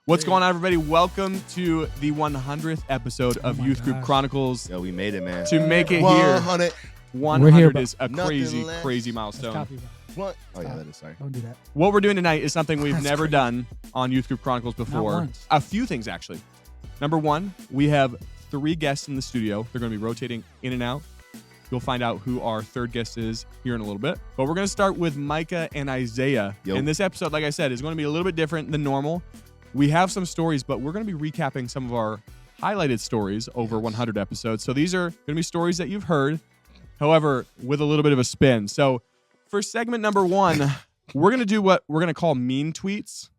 What's going on, everybody? Welcome to the 100th episode of Youth Group Chronicles. Yo, we made it, man. To make it 100. here, 100 is a Nothing crazy milestone. What? Oh, yeah, that is, sorry. Don't do that. What we're doing tonight is something we've That's never crazy. done on Youth Group Chronicles before. Not once. A few things, actually. Number one, we have 3 guests in the studio. They're going to be rotating in and out. You'll find out who our third guest is here in a little bit. But we're going to start with Micah and Isaiah. Yo. And this episode, like I said, is going to be a little bit different than normal. We have some stories, but we're going to be recapping some of our highlighted stories over 100 episodes. So these are going to be stories that you've heard, however, with a little bit of a spin. So for segment number 1, we're going to do what we're going to call mean tweets,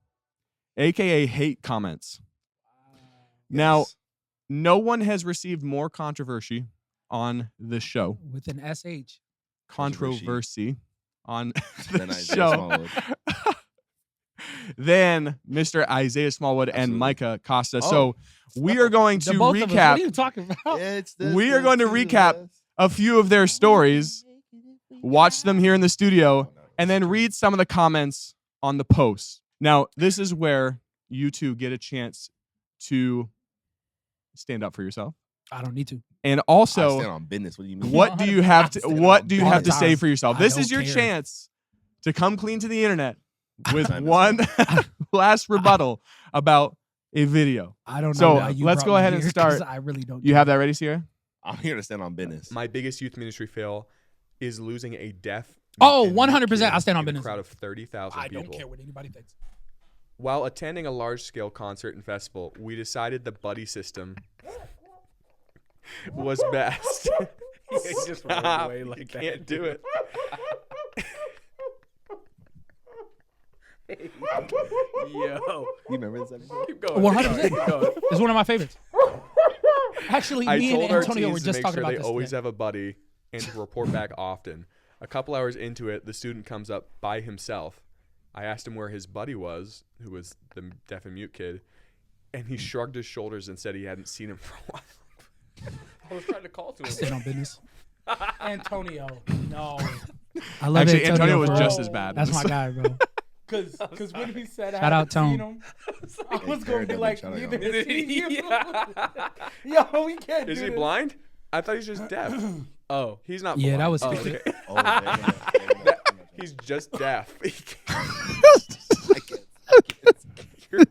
aka hate comments. Now, no one has received more controversy on this show. With an SH. Controversy on Then the Isaiah show Smallwood. than Mr. Isaiah Smallwood and Absolutely. Micah Costa. Oh. So we are going to The both of us. What recap are you talking about? It's this We are going to two recap of us. a few of their stories, watch them here in the studio, and then read some of the comments on the posts. Now, this is where you two get a chance to stand up for yourself. I don't need to. And I also, stand on business. What do you mean? what do you have to say for yourself? I This don't is your care. chance to come clean to the internet with Time is one last rebuttal about a video. I don't know. So, why you let's brought go me ahead and here, 'cause start. I really don't. You have that ready, Sierra? I'm here to stand on business. My biggest youth ministry fail is losing a deaf. Oh, and 100%. mute I stand on kid in business. A crowd of 30,000 I people. don't care what anybody thinks. While attending a large-scale concert and festival, we decided the buddy system was best. He just rolled Stop. away like You that. can't do it. Yo, You remember this episode? keep going. 100%. Keep going. It's one of my favorites. Actually, I me told and our Antonio teams were to just make talking sure about they this. always today. have a buddy and to report back often. A couple hours into it, the student comes up by himself. I asked him where his buddy was, who was the deaf and mute kid, and he shrugged his shoulders and said he hadn't seen him for a while. I was trying to call to I him. stand on business. Antonio, no. I love Actually, Antonio was bro. just as bad. That's my guy, bro. Because when he said I Shout out hadn't seen Tone. him, I was Hey, going to be Daredevil, like, shout out neither y'all. has he. Yeah. Yo, we can't Is do he this. blind? I thought he's just deaf. Oh, He's not Yeah, blind. that was Oh, stupid. okay. Oh, there He's just deaf. I can't. You're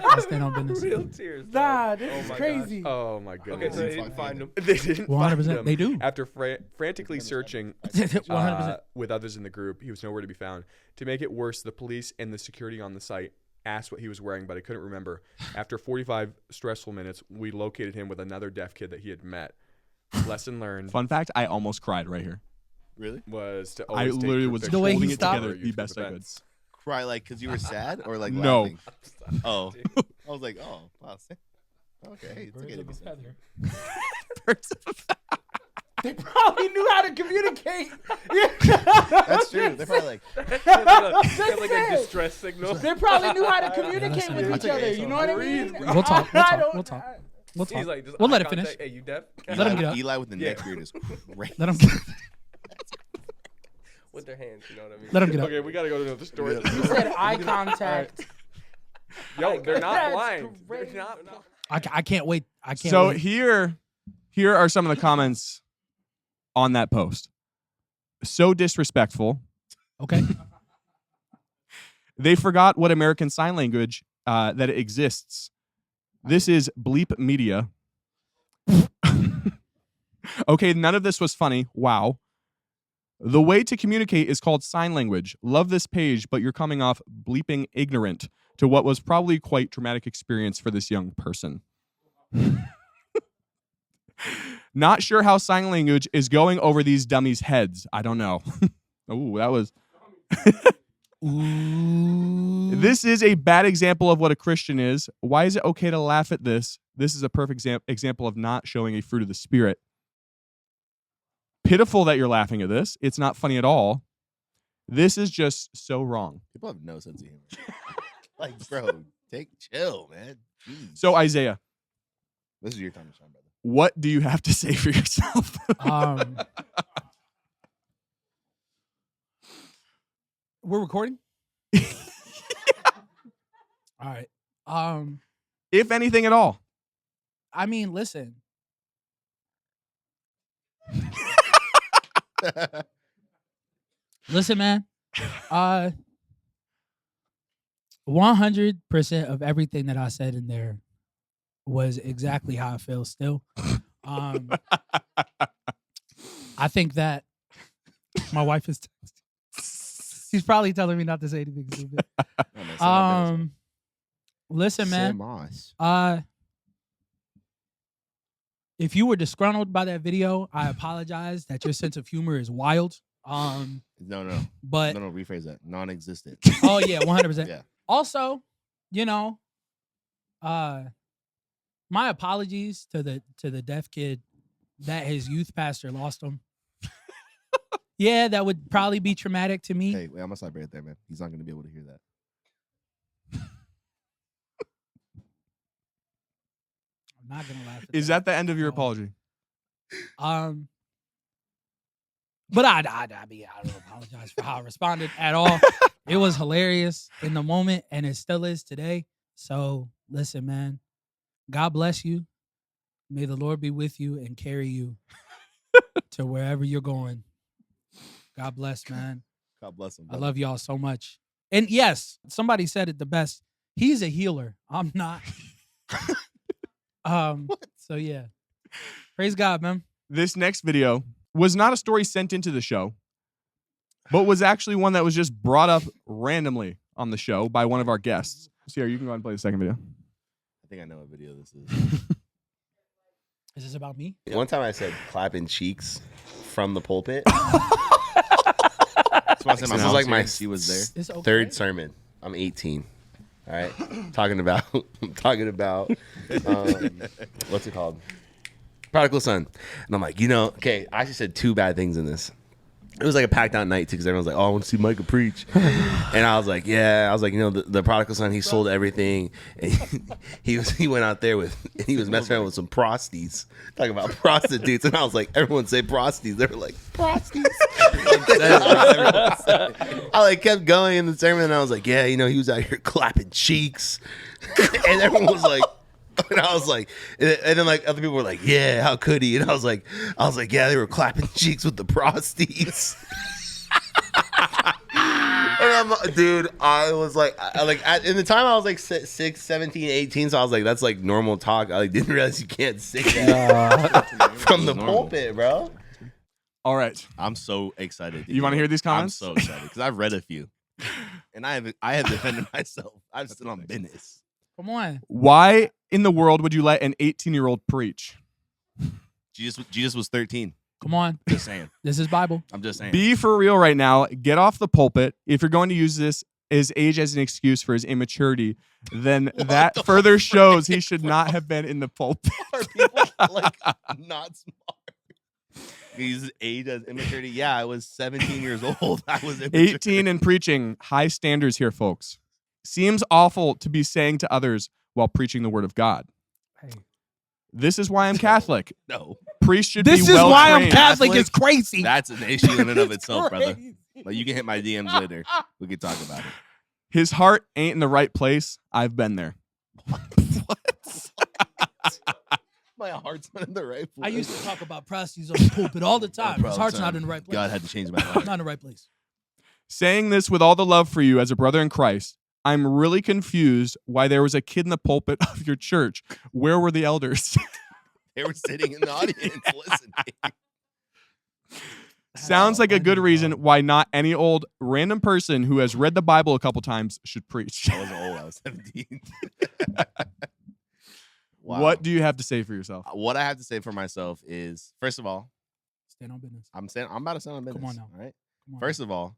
I stand on business. real tears. Nah, dog. this Oh is my crazy. Oh my Okay, goodness. so they didn't find him. They didn't 100%. find him. They do. After frantically searching 100%. with others in the group, he was nowhere to be found. To make it worse, the police and the security on the site asked what he was wearing, but I couldn't remember. After 45 stressful minutes, we located him with another deaf kid that he had met. Lesson learned Fun fact, I almost cried right here. Really? was to I always take literally group was pictures The way he holding it stopped. together for the youth best I could. events. Cry like because you were sad or like No. laughing? Oh. I was like, oh, wow. Okay, it's okay to be sad. They probably knew how to communicate. That's true. They're probably like, Like a distress signal. They probably knew how to communicate Yeah, with I'll each take other. it. You know what I mean? We'll talk. We'll talk. We'll talk. We'll He's talk. like, just We'll let eye it finish. contact. Hey, you deaf? Let him get up. Eli with the Yeah. neck beard is crazy. Let him. With their hands, you know what I mean? Let him get up. Okay, we got to go to another story. Yeah. You said eye contact. Yo, they're not That's blind. They're crazy. not. I can't wait. I can't So wait. here are some of the comments on that post. So disrespectful. Okay. They forgot what American Sign Language that it exists. This is bleep media. Okay, none of this was funny. Wow. The way to communicate is called sign language. Love this page, but you're coming off bleeping ignorant to what was probably quite traumatic experience for this young person. Not sure how sign language is going over these dummies' heads. I don't know. Oh, that was... Ooh. This is a bad example of what a Christian is. Why is it okay to laugh at this? This is a perfect example of not showing a fruit of the Spirit. Pitiful that you're laughing at this. It's not funny at all. This is just so wrong. People have no sense of humor. Like, bro, chill, man. Jeez. So, Isaiah, This is your time to shine, brother. what do you have to say for yourself? We're recording? All right. If anything at all. I mean, listen. Listen, man. 100% of everything that I said in there was exactly how I feel still. I think that my wife is she's probably telling me not to say anything stupid. Listen, man. If you were disgruntled by that video, I apologize that your sense of humor is wild. No, But rephrase that. Non-existent. oh yeah, 100%. Yeah. Also, you know, my apologies to the deaf kid that his youth pastor lost him. Yeah, that would probably be traumatic to me. Hey, wait, I'm gonna stop right there, man. He's not gonna be able to hear that. I'm not gonna laugh. At Is that the end of your apology? But I don't apologize for how I responded at all. It was hilarious in the moment, and it still is today. So listen, man. God bless you. May the Lord be with you and carry you to wherever you're going. God bless, man. God bless him. I love y'all so much. And yes, somebody said it the best. He's a healer. I'm not. So yeah. Praise God, man. This next video was not a story sent into the show, but was actually one that was just brought up randomly on the show by one of our guests. Sierra, you can go ahead and play the second video. I think I know what video this is. Is this about me? One time I said clapping cheeks from the pulpit. This is like my she was there. It's okay. Third sermon. I'm 18. All right. talking about what's it called? Prodigal son. And I'm like, okay, I actually said two bad things in this. It was like a packed out night too, because everyone's like, "Oh, I want to see Micah preach," and I was like, "Yeah." I was like, the prodigal son, he sold everything, and he went out there he was messing around with some prosties, talking about prostitutes, and I was like, "Everyone say prosties." They were like, "Prosties." I kept going in the sermon, and I was like, "Yeah, he was out here clapping cheeks," and everyone was like. And I was like, and then other people were like, "Yeah, how could he?" And I was like, "Yeah, they were clapping cheeks with the prosties." Dude, I was like, in the time I was like 6, 17, 18, so I was like, that's like normal talk. I didn't realize you can't say that from the pulpit, bro. All right. I'm so excited. You want to hear these comments? I'm so excited because I've read a few, and I have defended myself. I've stood on business. Come on. Why in the world would you let an 18-year-old preach? Jesus was 13. Come on. Just saying. This is Bible. I'm just saying. Be for real right now. Get off the pulpit. If you're going to use his age as an excuse for his immaturity, then that further shows he should not have been in the pulpit. Are people not smart? He uses age as immaturity. Yeah, I was 17 years old. I was immature. 18 and preaching. High standards here, folks. Seems awful to be saying to others while preaching the word of God. Hey. This is why I'm Catholic. No. Priests should This be is well why I'm trained. Catholic. It's crazy. That's an issue in and of itself, brother. Crazy. But you can hit my DMs later. We can talk about it. His heart ain't in the right place. I've been there. My heart's not in the right place. I used to talk about prostitutes on the pulpit all the time. His heart's not in the right place. God had to change my heart. Not in the right place. Saying this with all the love for you as a brother in Christ, I'm really confused why there was a kid in the pulpit of your church. Where were the elders? They were sitting in the audience listening. Sounds like a good reason why not any old random person who has read the Bible a couple times should preach. I wasn't old. I was 17. Wow. What do you have to say for yourself? What I have to say for myself is, first of all, Stand on business. I'm about to stand on business. Come on now. All right. Come on. First of all,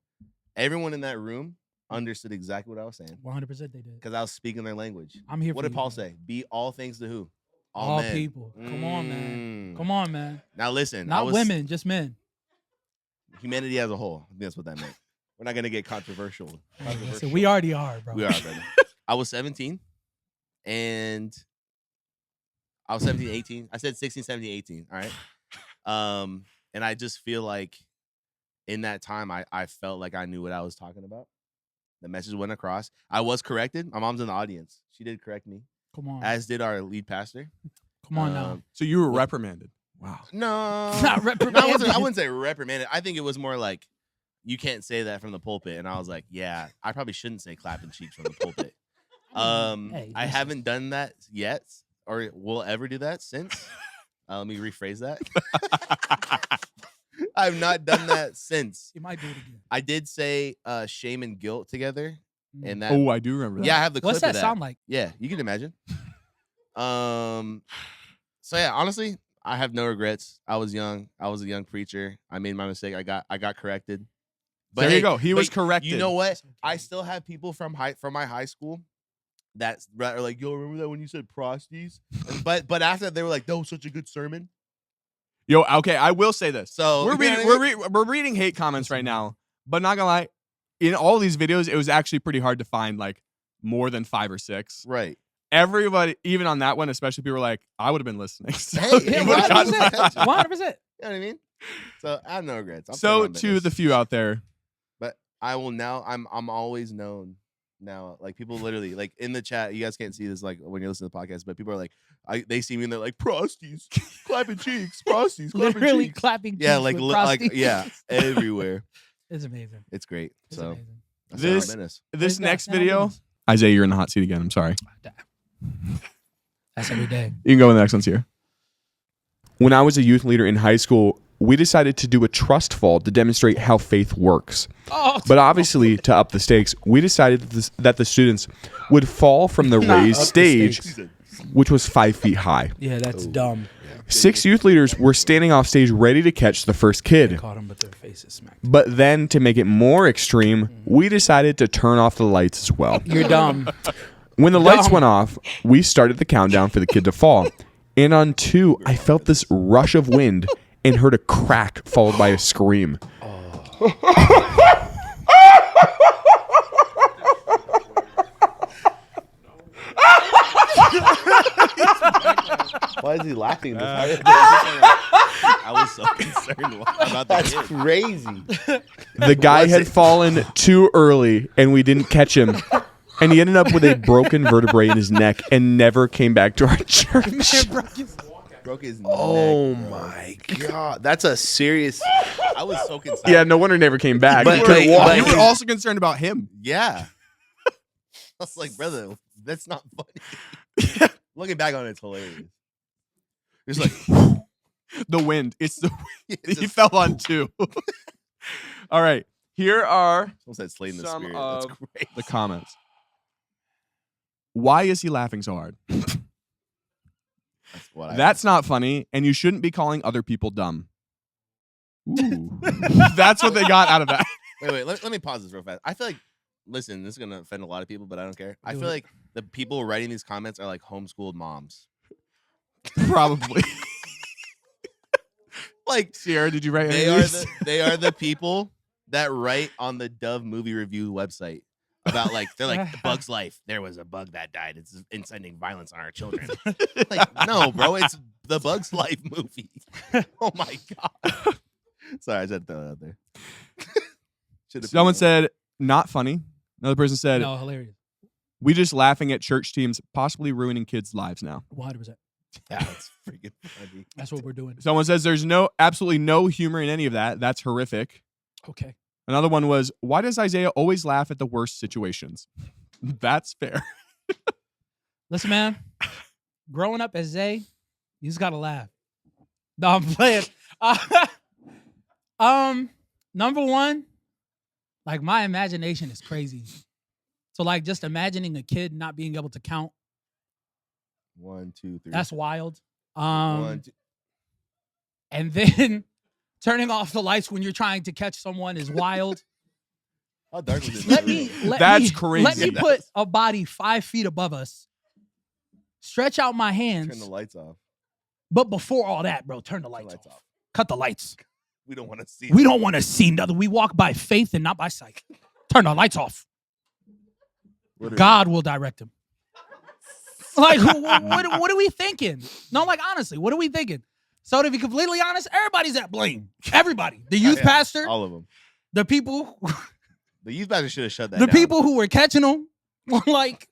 everyone in that room understood exactly what I was saying 100% they did. because I was speaking their language. I'm here What for did you, Paul man. say? Be all things to who? All men. people. Come on, man. Mm. Come on, man. Now listen. Not women, just men. Humanity as a whole. I think that's what that meant. We're not gonna get controversial. Listen, we already are, bro. We are, brother. I was 17 and I was 17, 18. I said 16, 17, 18. All right. And I just feel like in that time, I felt like I knew what I was talking about. The message went across. I was corrected. My mom's in the audience. She did correct me, Come on. as did our lead pastor. Come on now. So you were reprimanded. Wow. No, Not No, reprimanded. I wouldn't say reprimanded. I think it was more like, you can't say that from the pulpit. And I was like, yeah, I probably shouldn't say clapping cheeks from the pulpit. Hey, I listen. haven't done that yet, or will ever do that since. Let me rephrase that. I've not done that since. You might do it again. I did say shame and guilt together, and that. Oh, I do remember that. Yeah, I have the clip What's of that sound like? Yeah, you can imagine. So yeah, honestly, I have no regrets. I was young. I was a young preacher. I made my mistake. I got corrected. There you go. He was but corrected. You know what? I still have people from my high school that are like, yo, remember that when you said prosties? But after that, they were like, that was such a good sermon. Yo, okay, I will say this. So we're you know reading what I mean? we're reading hate comments right now, but not gonna lie, in all these videos, it was actually pretty hard to find like more than 5 or 6. Right. Everybody, even on that one, especially people were like, I would have been listening. So, Hey, you yeah, would've gotten 100%. my attention. 100%. You know what I mean? So I have no regrets. I'm So still on to business. the few out there, But I will now. I'm always known now. Like people literally like in the chat. You guys can't see this like when you're listening to the podcast, but people are like, they see me and they're like, prosties, clapping cheeks, prosties, clapping Literally cheeks. clapping. Yeah, cheeks like with like prosties. yeah, everywhere. It's amazing. It's great. It's So amazing. that's This- our business. this Praise God. next Now I'm video, doing this. Isaiah, you're in the hot seat again. I'm sorry. That's every day. You can go in the next one's here. When I was a youth leader in high school, we decided to do a trust fall to demonstrate how faith works. Oh, But obviously, to up the stakes, we decided that the students would fall from the raised up the stage, stakes. which was 5 feet high. yeah, that's dumb. 6 youth leaders were standing off stage ready to catch the first kid. Caught them, but their faces smacked. But then, to make it more extreme, we decided to turn off the lights as well. You're dumb. When the lights Dumb. went off, we started the countdown for the kid to fall. And on 2, I felt this rush of wind and heard a crack followed by a scream. Why is he laughing? I was so concerned about that. That's crazy. The guy had fallen too early and we didn't catch him. And he ended up with a broken vertebrae in his neck and never came back to our church. Broke his neck. Oh bro. my god, that's a serious. I was so concerned. Yeah, no wonder he never came back. But- Because but- you were also concerned about him. Yeah. I was like, brother, that's not funny. Looking back on it, it's hilarious. It's like The wind. It's the wind. it's He just- fell on 2. All right. Here are Someone said "Slay in the some spirit." of That's great. the comments. Why is he laughing so hard? That's what I That's not funny, and you shouldn't be calling other people dumb. Ooh. That's what they got out of that. wait. Let me pause this real fast. I feel like, listen, this is gonna offend a lot of people, but I don't care. I Do feel it. like the people writing these comments are like homeschooled moms. Probably. Like Sierra, did you write any they of are these? they are the people that write on the Dove movie review website about like they're like the Bug's life. There was a bug that died. It's inciting violence on our children. Like no, bro, it's the Bug's Life movie. Oh my god. Sorry, I said to throw that out there. Should've Someone been- said, not funny. Another person said, No, hilarious. we just laughing at church teams possibly ruining kids' lives now. 100%. That's freaking funny. That's what we're doing. Someone says there's absolutely no humor in any of that. That's horrific. Okay. Another one was, why does Isaiah always laugh at the worst situations? That's fair. Listen, man. Growing up as Zay, you just gotta laugh. No, I'm playing. Number one, like my imagination is crazy. So like just imagining a kid not being able to count, 1, 2, 3. that's wild. 1, 2. And then turning off the lights when you're trying to catch someone is wild. How dark was it? That's Let crazy. me put a body 5 feet above us. Stretch out my Turn hands. the lights off. But before all that, bro, turn the Turn lights, the lights off. off. Cut the lights. We don't want to see. We don't want to see nothing. We walk by faith and not by sight. Turn the lights off. Literally. God will direct him. Like, what are we thinking? No, like, honestly, what are we thinking? So to be completely honest, everybody's at blame. Everybody. The youth Yeah, pastor, all of them. the people, The youth pastor should have shut that the down. people who were catching them were like,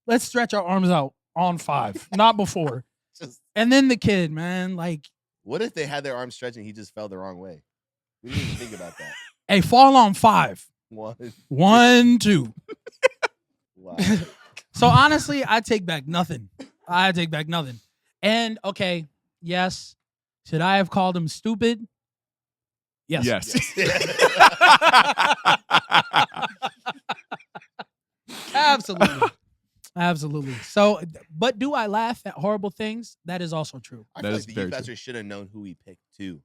let's stretch our arms out on 5, not before. Just- And then the kid, man, like, what if they had their arms stretching? He just fell the wrong way. We didn't even think about that. hey, fall on 5. 1, 2. Wow. So honestly, I take back nothing. And okay, yes. Should I have called him stupid? Yes. Absolutely. Absolutely. So, but do I laugh at horrible things? That is also true. I That feel is like the very youth true. pastor should have known who he picked too.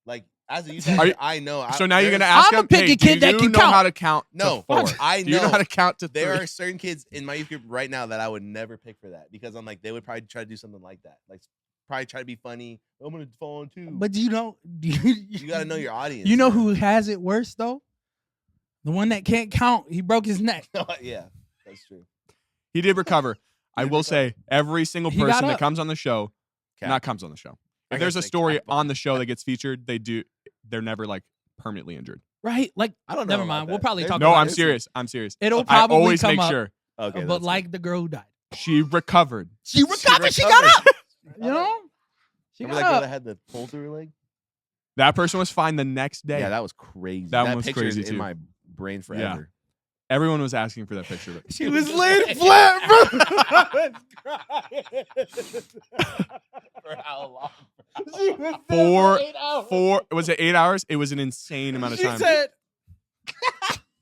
Like as a youth Are pastor, you- I know. So now you're gonna ask I'ma him, pick a hey, kid do that you can know count. how to count No, to 4? I Do you know know. how to count to 3? There are certain kids in my youth group right now that I would never pick for that because I'm like they would probably try to do something like that, like probably try to be funny. I'm gonna fall on 2. But you know, you got to know your audience. You know man. who has it worse though? The one that can't count. He broke his neck. Yeah, that's true. He did recover. I will say every single He got person that up. comes on the show, Cap. not comes on the show. I If gotta there's a say story cap. on the show that gets featured, they're never like permanently injured. Right? Like, I don't know. never about mind. We'll that. probably There's talk No, about I'm it. serious. I'm serious. It'll I probably always come make up. sure Okay, But that's like the girl who died. she recovered. She recovered. She got up. You know? She Remember got that girl up. that had the pull through her leg? That person was fine the next day. Yeah, that was crazy. That one was picture crazy is too. in my brain forever. Everyone was asking for that picture. But She was laid flat, bro. For how long? She was there Four- for 8 hours. was it 8 hours? It was an insane amount of She time. said,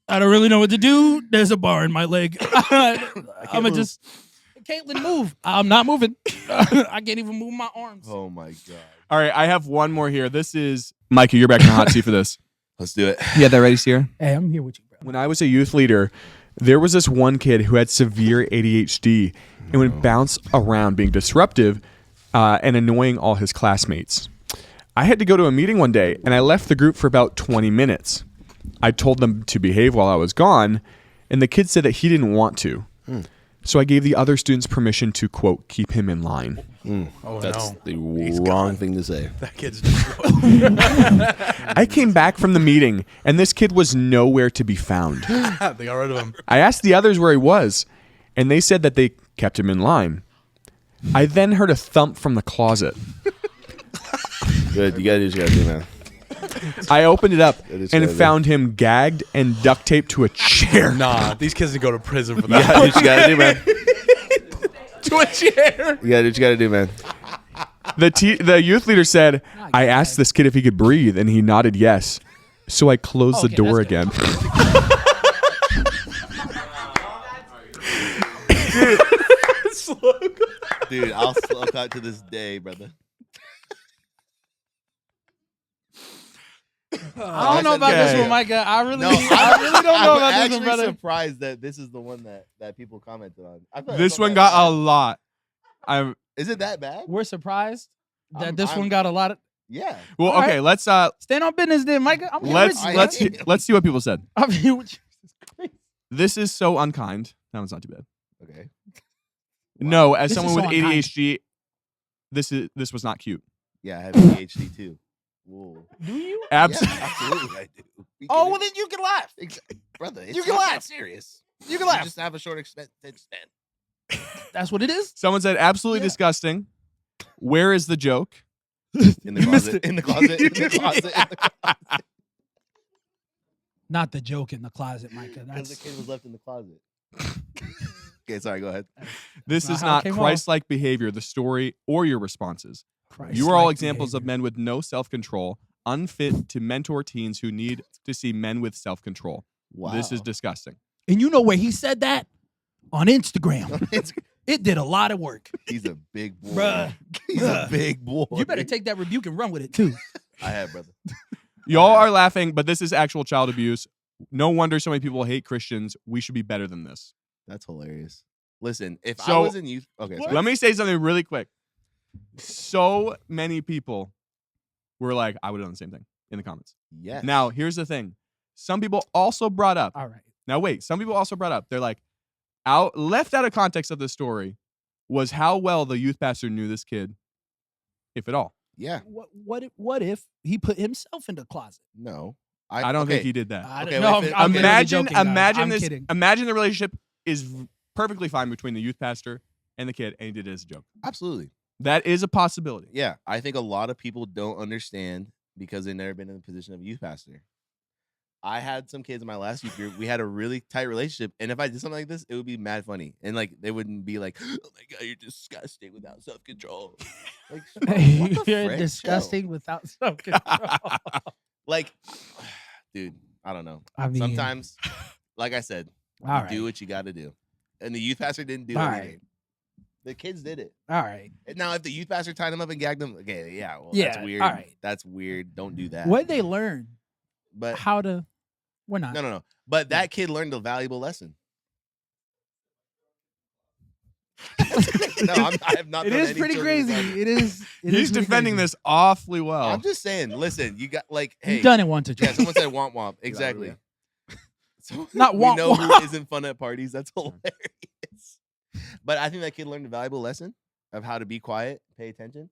I don't really know what to do. There's a bar in my leg. I'm gonna move. just, Caitlin, move. I'm not moving. I can't even move my arms. Oh my god. All right, I have one more here. This is Micah. You're back in the hot seat for this. Let's do it. You had that ready, Sierra? Hey, I'm here with you, bro. When I was a youth leader, there was this one kid who had severe ADHD and would bounce around, being disruptive and annoying all his classmates. I had to go to a meeting one day, and I left the group for about 20 minutes. I told them to behave while I was gone, and the kid said that he didn't want to. So I gave the other students permission to, quote, keep him in line. Oh That's no, the wrong thing to say. that kid's. I came back from the meeting, and this kid was nowhere to be found. They got rid of him. I asked the others where he was, and they said that they kept him in line. I then heard a thump from the closet. Good. You gotta do what you gotta do, man. I opened it up That is and crazy. found him gagged and duct taped to a chair. Nah, these kids need to go to prison for You gotta do that. what you gotta do, man. To a chair. You gotta do what you gotta do, man. The youth leader said, I asked this kid if he could breathe, and he nodded yes. So I closed the Okay, door that's good. again. Dude, I'll slow cut to this day, brother. I don't know about okay. this one, Micah. I really No, don't know I'm about this actually one, brother. surprised that this is the one that people commented on. I thought it This was one that got a bad. lot. I'm Is it that bad? We're surprised that I'm- this I'm- one got a lot of. Yeah. well. All Okay, right. let's Stand on business, then, Micah. I'm here with you. let's see what people said. I'm here with you. This is so unkind. That one's not too bad. Okay. No, as This is someone with so unkind. ADHD, this was not cute. Yeah, I have ADHD too. Whoa. Do you? Yeah, absolutely, I do. You Oh, kidding? well, then you can laugh. Brother, it's You can not laugh. that serious. You can You laugh. just have a short attention span. That's what it is. Someone said absolutely Yeah. disgusting. Where is the joke? In the You missed closet. it. In the closet. In the closet. In the closet. Not the joke in the closet, Micah. Because the That's kid was left in the closet. Okay, sorry, go ahead. This not is how it not came off. Christ-like behavior, the story, or your responses. You are all examples of men with no self-control, unfit to mentor teens who need to see men with self-control. Wow. This is disgusting. And you know where he said that? On Instagram. It did a lot of work. He's a big boy. Bruh. He's a big boy. You better take that rebuke and run with it, too. I have, brother. Y'all are laughing, but this is actual child abuse. No wonder so many people hate Christians. We should be better than this. That's hilarious. Listen, if I So- was in youth, okay, sorry. Let me say something really quick. So many people were like, I would have done the same thing in the comments. Yes. Now, here's the thing. Some people also brought up, All right. now wait, some people also brought up, they're like, left out of context of this story was how well the youth pastor knew this kid, if at all. Yeah. What if he put himself in the closet? No. I don't think he did that. I Okay, don't know. if it- I'm literally Imagine, joking, guys. imagine I'm this. kidding. Imagine the relationship is perfectly fine between the youth pastor and the kid, and he did it as a joke. Absolutely. That is a possibility. Yeah. I think a lot of people don't understand because they've never been in the position of a youth pastor. I had some kids in my last youth group. We had a really tight relationship, and if I did something like this, it would be mad funny, and like they wouldn't be like, "Oh my god, you're disgusting without self control." Like, what the You're frick? disgusting Chill. without self control. Like, dude, I don't know. I mean, Sometimes, like I said, all you right, do what you got to do, and the youth pastor didn't do All anything. right. The kids did it. all right. And now, if the youth pastor tied him up and gagged him, okay, yeah, well, Yeah, that's weird. all right. That's weird. Don't do that. What they learn But how to. We're not. no. But that kid learned a valuable lesson. I have not. It done is any pretty children's crazy. lesson. It is. He's defending this awfully well. I'm just saying. Listen, you got like, hey, You've done it once or yeah. twice. Someone said womp womp. Exactly. So Not we womp know womp. who isn't fun at parties. That's hilarious. But I think that kid learned a valuable lesson of how to be quiet, pay attention.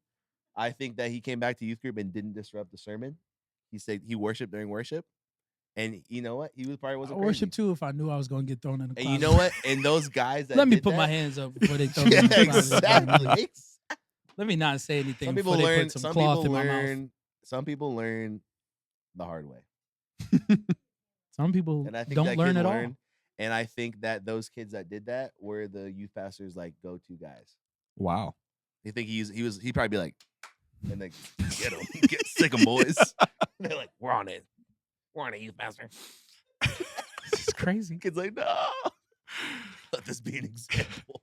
I think that he came back to youth group and didn't disrupt the sermon. He said he worshiped during worship, and you know what? He was probably I wasn't worship crazy. too if I knew I was going to get thrown in the And closet. you know what? And those guys that Let me did put my that- hands up before they throw me Yeah, in the closet. exactly. Let me not say anything Some before people they learn. put some Some cloth people in my mouth. learn. Some people learn the hard way, Some people and I think don't that learn kid at all. learned. And I think that those kids that did that were the youth pastors' like go-to guys. Wow. You think he'd probably be like, and like get him, get sick 'em, boys. They're like, we're on it, youth pastor. This is crazy. Kid's like, no, let this be an example.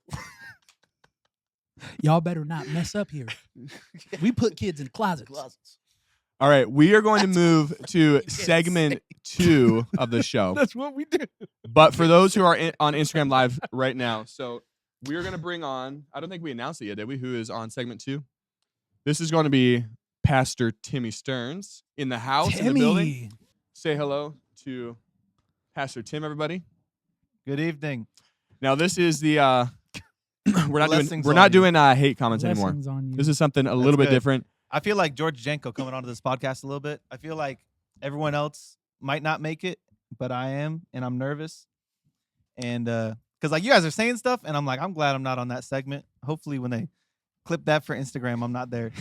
Y'all better not mess up here. We put kids in closets. All right, we are going to move to can't segment 2 of the show. That's what we do. But for those who are on Instagram Live right now, so we are going to bring on, I don't think we announced it yet, did we? Who is on segment 2? This is going to be Pastor Timmy Stearns in the house, in the building. Say hello to Pastor Tim, everybody. Good evening. Now, this is the, we're Blessings not on you. doing hate comments anymore. Blessings on you. This is something a little bit good. different. I feel like George Janko coming onto this podcast a little bit. I feel like everyone else might not make it, but I am, and I'm nervous. And because like you guys are saying stuff, and I'm like, I'm glad I'm not on that segment. Hopefully, when they clip that for Instagram, I'm not there.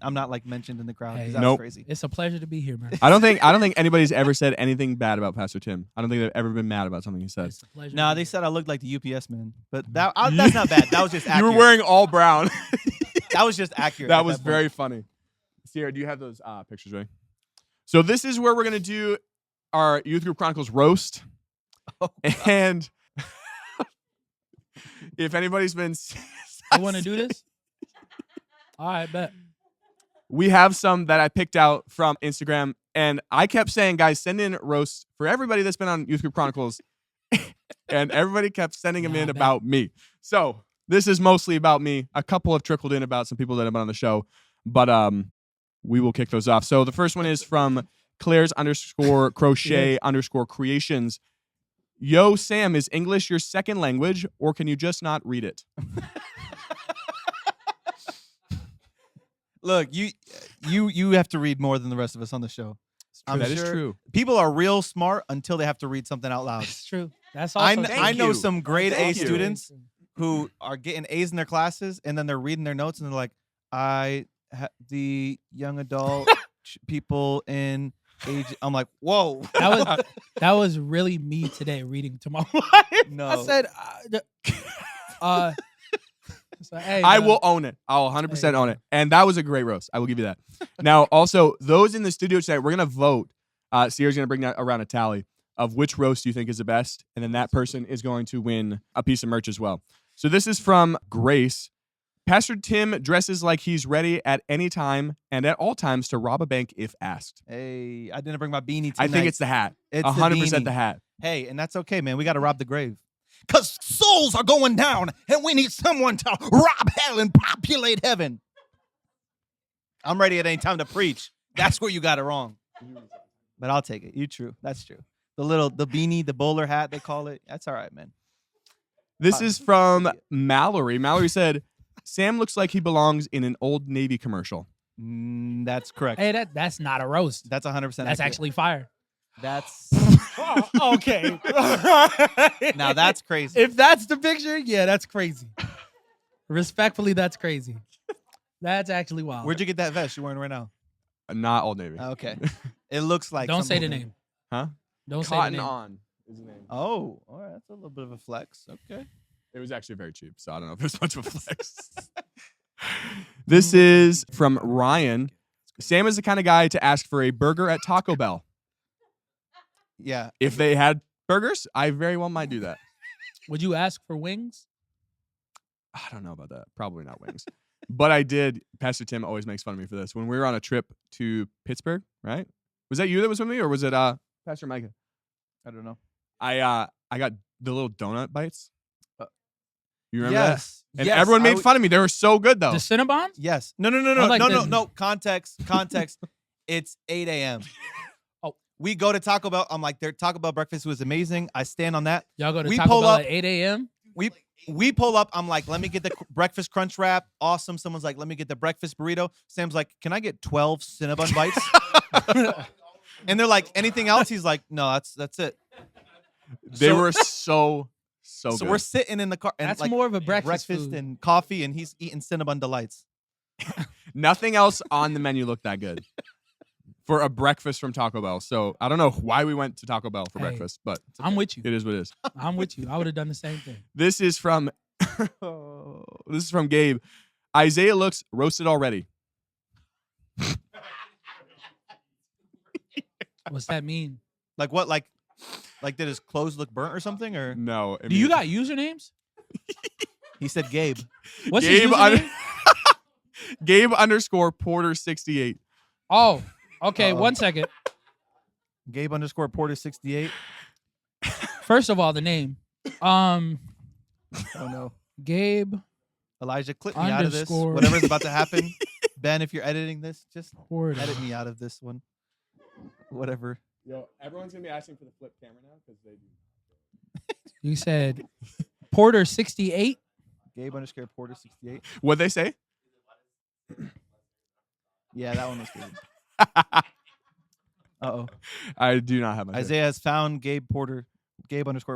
I'm not like mentioned in the crowd. 'Cause Hey, that Nope. was crazy. It's a pleasure to be here, man. I don't think anybody's ever said anything bad about Pastor Tim. I don't think they've ever been mad about something he said. It's a pleasure. Nah, to be they here. said I looked like the UPS man, but that's not bad. That was just You accurate. were wearing all brown. That was just accurate. That at was point. very funny. Sierra, do you have those pictures ready? So this is where we're going to do our Youth Group Chronicles roast. Oh, And if anybody's been... You want to do this? All right, bet. We have some that I picked out from Instagram, and I kept saying, guys, send in roasts for everybody that's been on Youth Group Chronicles, and everybody kept sending them Yeah, I in bet. about me. So this is mostly about me. A couple have trickled in about some people that have been on the show, but we will kick those off. So the first one is from Claire's_crochet_creations. Yo, Sam, is English your second language, or can you just not read it? Look, you have to read more than the rest of us on the show. I'm That is sure true. People are real smart until they have to read something out loud. It's true. That's also true. I know you. some grade A Thank you. students who are getting A's in their classes, and then they're reading their notes, and they're like, the young adult people in age. I'm like, whoa. That was really me today reading to my wife. No. I said, so, hey, I will own it. I'll 100% own it. And that was a great roast. I will give you that. Now, also, those in the studio tonight, we're going to vote. Sierra's going to bring that around a tally of which roast you think is the best. And then that person is going to win a piece of merch as well. So this is from Grace. Pastor Tim dresses like he's ready at any time and at all times to rob a bank if asked. Hey, I didn't bring my beanie tonight. I think it's the hat. It's the 100% beanie. the hat. Hey, and that's okay, man. We got to rob the grave. Because souls are going down, and we need someone to rob hell and populate heaven. I'm ready at any time to preach. That's where you got it wrong. But I'll take it. You true. That's true. The beanie, the bowler hat, they call it. That's all right, man. This is from Mallory. Mallory said, Sam looks like he belongs in an Old Navy commercial. That's correct. Hey, that's not a roast. That's 100%. That's actually fire. That's Oh, okay. now that's crazy. If that's the picture, yeah, that's crazy. Respectfully, that's crazy. That's actually wild. Where'd you get that vest you're wearing right now? Not Old Navy. Okay. It looks like. Don't say the something- name. Huh? Don't say the Cotton name. On is the name. Oh, all right. That's a little bit of a flex. Okay. It was actually very cheap, so I don't know if there's much of a flex. This is from Ryan. Sam is the kind of guy to ask for a burger at Taco Bell. Yeah. If they had burgers, I very well might do that. Would you ask for wings? I don't know about that. Probably not wings. But I did. Pastor Tim always makes fun of me for this. When we were on a trip to Pittsburgh, right? Was that you that was with me, or was it Pastor Micah? I don't know. I got the little donut bites. You remember that? Yes. And yes, everyone made I- fun of me. They were so good though. The Cinnabons? Yes. No. I like the- No. Context. It's 8 a.m. Oh. We go to Taco Bell. I'm like, their Taco Bell breakfast was amazing. I stand on that. Y'all go to We Taco pull Bell up- at 8 a.m.? We pull up. I'm like, let me get the breakfast crunch wrap. Awesome. Someone's like, let me get the breakfast burrito. Sam's like, can I get 12 Cinnabon bites? And they're like, anything else? He's like, no, that's it. They So- were so So good. we're sitting in the car and That's like more of a breakfast food. and coffee, and he's eating Cinnabon delights. Nothing else on the menu looked that good for a breakfast from Taco Bell. So I don't know why we went to Taco Bell for Hey, breakfast, but I'm with you. it is what it is. I'm with you. I would have done the same thing. This is from Gabe. Isaiah looks roasted already. What's that mean? Like what? Like did his clothes look burnt or something? Or No. Do you got usernames? he said Gabe. What's his Gabe username? Gabe _ Porter 68. Oh, okay. Uh-oh. 1 second. Gabe _ Porter 68. First of all, the name. Oh no. Gabe Elijah, clip me out of this. _ Whatever's about to happen. Ben, if you're editing this, just Porter. edit me out of this one. Whatever. Yo, everyone's going to be asking for the flip camera now because they do. You said Porter 68. Gabe _ Porter 68. What'd they say? Yeah, that one was good. Uh-oh. I do not have my Isaiah has found Gabe _Porter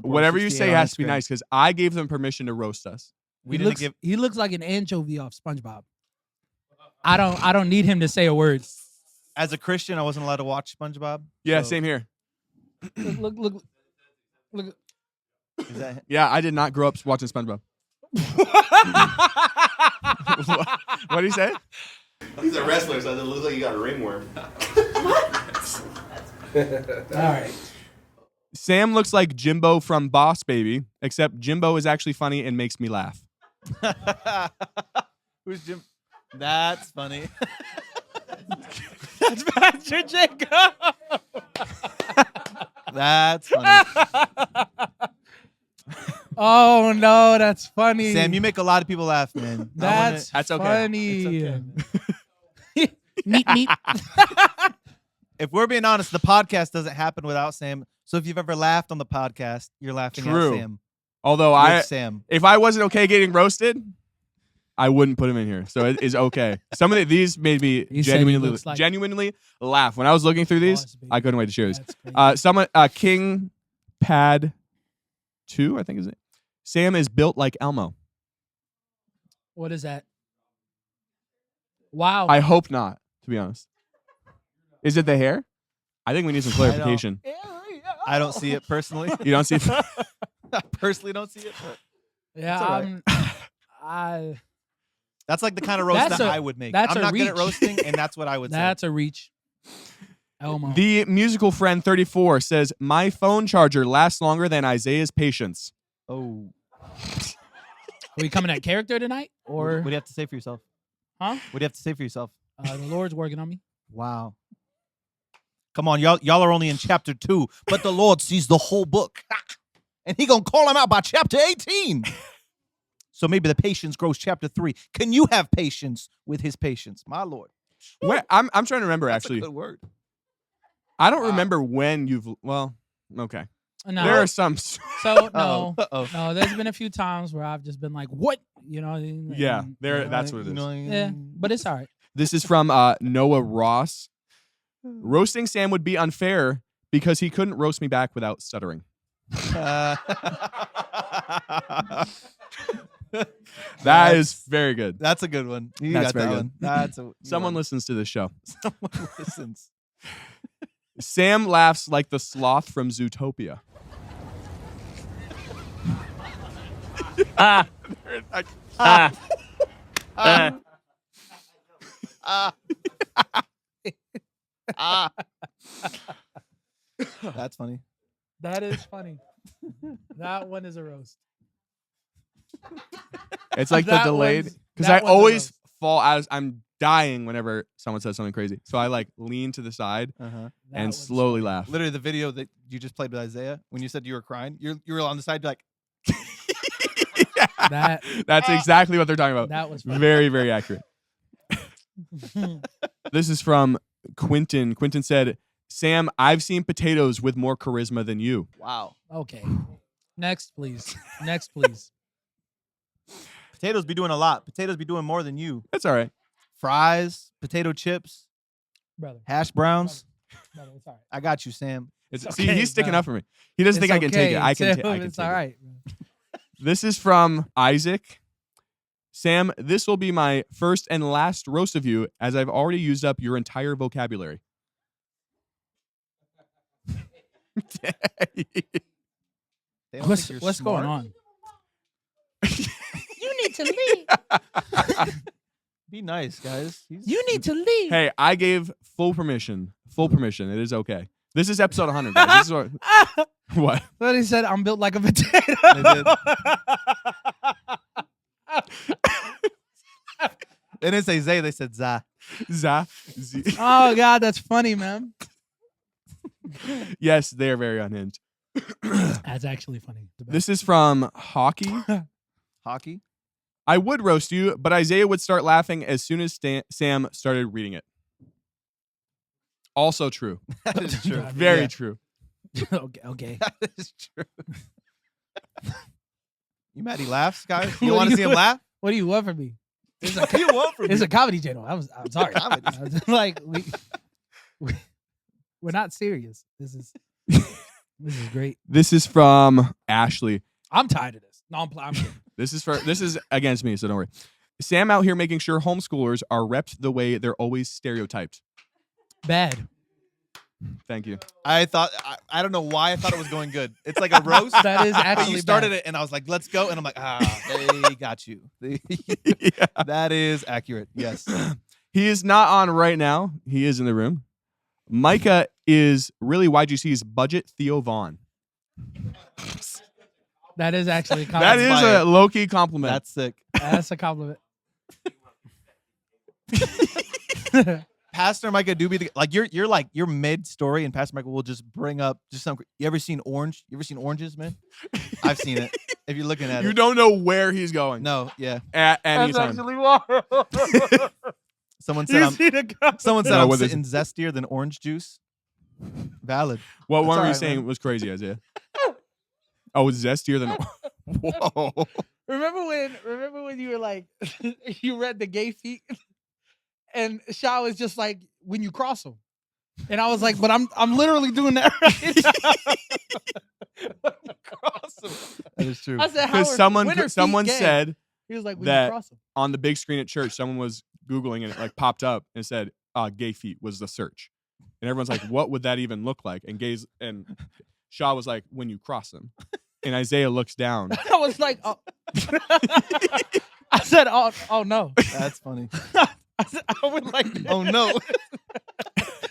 Whatever you 68 say on has to be Instagram. nice because I gave them permission to roast us. We He didn't looks, give he looks like an anchovy off SpongeBob. I don't need him to say a word. as a Christian, I wasn't allowed to watch SpongeBob. Yeah, so- same here. Look. Is that Yeah, I did not grow up watching SpongeBob. What did he say? He's a wrestler, so it looks like you got a ringworm. All right. Sam looks like Jimbo from Boss Baby, except Jimbo is actually funny and makes me laugh. Who's Jim? That's funny. That's Patrick Jacob. That's funny. Oh no, that's funny. Sam, you make a lot of people laugh, man. That's That's okay. funny. It's okay. Neat, neat. If we're being honest, the podcast doesn't happen without Sam. So if you've ever laughed on the podcast, you're laughing True. at Sam. Although With Sam. if I wasn't okay getting roasted, I wouldn't put him in here. So it is okay. Some of these made me You said he genuinely looks like- genuinely laugh. When I was looking through these, Boss Baby. I couldn't wait to share these. That's crazy. Someone King Pad 2, I think is it. Sam is built like Elmo. What is that? Wow. I hope not, to be honest. Is it the hair? I think we need some clarification. I don't see it personally. You don't see I personally don't see it. But yeah, all right. I. that's like the kind of roast That's that a- I would make. that's I'm a not good at reach. roasting, and that's what I would say. That's a reach. Elmo. The musical friend 34 says, my phone charger lasts longer than Isaiah's patience. Oh. Are we coming at character tonight, or What do you have to say for yourself? huh? What do you have to say for yourself? The Lord's working on me. Wow. Come on, y'all are only in chapter 2, but the Lord sees the whole book. And he gonna call him out by chapter 18. So maybe the patience grows chapter 3. Can you have patience with his patience? My Lord. I'm trying to remember, That's actually. a good word. I don't remember when you've, well, okay. No. There are some. So no, Uh-oh. no. There's been a few times where I've just been like, "What?" You know. Yeah, that's what it is. Yeah, but it's all right. This is from Noah Ross. Roasting Sam would be unfair because he couldn't roast me back without stuttering. That is very good. That's a good one. You That's got very that good. one. That's a, Someone listens to this show. Someone listens. Sam laughs like the sloth from Zootopia. That's funny. That is funny. That one is a roast. It's like the That delayed one's- because I that one's a always roast. fall out. I'm dying whenever someone says something crazy. So I like lean to the side Uh-huh. That and one's slowly funny. laugh. Literally, the video that you just played with Isaiah when you said you were crying, you were on the side like, That That's exactly what they're talking about. that was funny. Very, very accurate. This is from Quentin. Quentin said, Sam, I've seen potatoes with more charisma than you. wow. Okay. Next, please. Next, please. Potatoes be doing a lot. Potatoes be doing more than you. That's all right. Fries, potato chips, Brother. hash browns. Brother, it's all right. I got you, Sam. It's, It's see, okay, he's sticking bro. up for me. He doesn't think I can take it. I can, I can It's take all it. right. bro. This is from Isaac. Sam, this will be my first and last roast of you as I've already used up your entire vocabulary. They don't What's think you're what's going smart. on? You need to leave. Be nice, guys. He's- You need to leave. Hey, I gave full permission. Full permission. It is okay. This is episode 100, guys. This is what? But he said I'm built like a potato. They did. They didn't say Zay, they said Za. Oh God, that's funny, man. Yes, they are very unhinged. That's actually funny. The best. This is from Hockey. Hockey. I would roast you, but Isaiah would start laughing as soon as Sam started reading it. Also true. That is true. Very Yeah. true. okay. That is true. You mad he laughs, guys? What You do want to you see him want? laugh? What do you want from me? It's What do you want from It's me? a comedy channel. I'm sorry. Comedy. Like we're not serious. This is great. This is from Ashley. I'm tired of this. No, I'm kidding. This is against me, so don't worry. Sam out here making sure homeschoolers are repped the way they're always stereotyped. Bad. Thank you. I thought I don't know why I thought it was going good. It's like a roast. That is But actually you started bad. it, and I was like, "Let's go," and I'm like, they got you." Yeah. That is accurate. Yes. He is not on right now. He is in the room. Micah is really YGC's budget Theo Vaughn. That is actually a That compliment. is fire. a low-key compliment. That's sick. That's a compliment. Pastor Micah do be the, like you're mid story, and Pastor Micah will just bring up just some. You ever seen Orange? You ever seen Oranges, man? I've seen it. If you're looking at you it, don't know where he's going. no, yeah. At any time. Someone said someone said No, I'm what is sitting zestier than orange juice. Valid. What That's one were all you right, saying man. was crazy, Isaiah? Oh, it's zestier than. Whoa. Remember when you were like you read the gay feet and Shaw was just like when you cross them. And I was like, but I'm literally doing that right now. When you cross 'em. That is true. I said, how Because are- someone when are feet someone gay? said He was like, when that- you cross them. on the big screen at church, someone was Googling and it like popped up and it said, gay feet was the search. And everyone's like, what would that even look like? And Shaw was like, when you cross them. And Isaiah looks down. I was like, oh. I said, oh no. That's funny. I said, I would like, Oh no.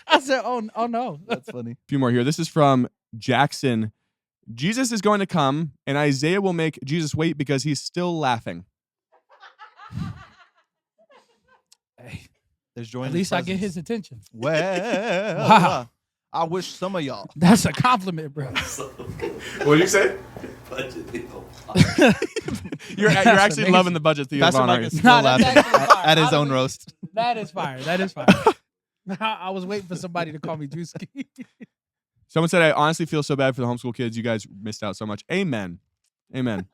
I said, oh no. That's funny. A few more here. This is from Jackson. Jesus is going to come, and Isaiah will make Jesus wait because he's still laughing. Hey, There's joy. in at his least I get presence. his attention. Well, Wow. I wish some of y'all. That's a compliment, bro. What did you say? You're That's actually amazing. loving the budget Theo Pastor Vaughn, Mike aren't is you? still No, that's laughing actually fire. at his own Honestly. roast. That is fire. That is fire. I was waiting for somebody to call me Drewski. Someone said, I honestly feel so bad for the homeschool kids. You guys missed out so much. Amen. Amen.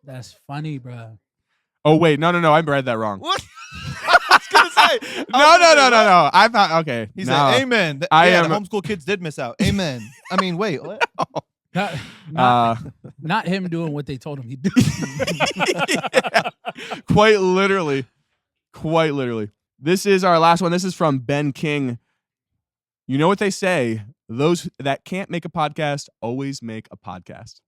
That's funny, bro. Oh, wait. No. I read that wrong. What? was gonna say. No. I thought okay. He no. said, "Amen." The am- homeschool kids did miss out. Amen. I mean, wait. What? Not him doing what they told him he'd do. Quite literally. This is our last one. This is from Ben King. You know what they say? Those that can't make a podcast always make a podcast.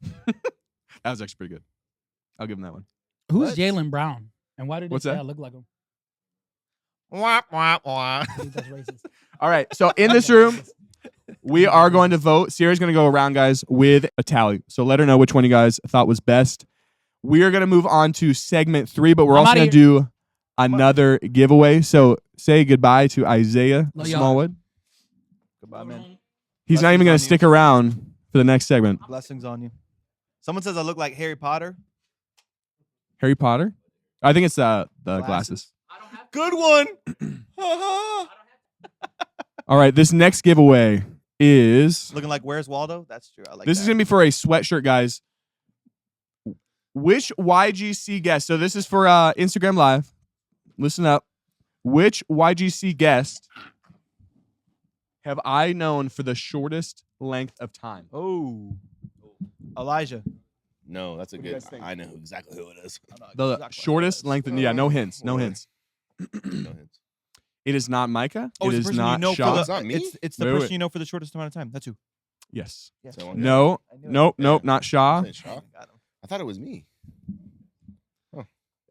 That was actually pretty good. I'll give him that one. Who's What? Jaylen Brown? And why did What's they say that? I look like him? Wah, wah, wah. I think that's racist. All right. So in this room, we are going to vote. Sierra's going to go around, guys, with a tally. So let her know which one you guys thought was best. We are going to move on to segment 3, but we're I'm also outta going to do another giveaway. So say goodbye to Isaiah Love y'all. Smallwood. Goodbye, man. He's not Blessings even going on to you. stick around for the next segment. Blessings on you. Someone says I look like Harry Potter. Harry Potter? I think it's the glasses. Good one. All right. This next giveaway is... Looking like Where's Waldo? That's true. I like This that. is going to be for a sweatshirt, guys. Which YGC guest? So this is for Instagram Live. Listen up. Which YGC guest have I known for the shortest length of time? Oh, Elijah. No, that's a What do you good. guys think? I know exactly who it is. The shortest length. Yeah, no hints. No hints. No hints. It is not Micah. Oh, it it's is the person not you know Shaw. for It's not me? It's the Wait, person wait. you know for the shortest amount of time. That's who. Yes. So I want to- No. I knew it. Nope. Nope. Not Shaw. Is it Shaw? Got him. I thought it was me.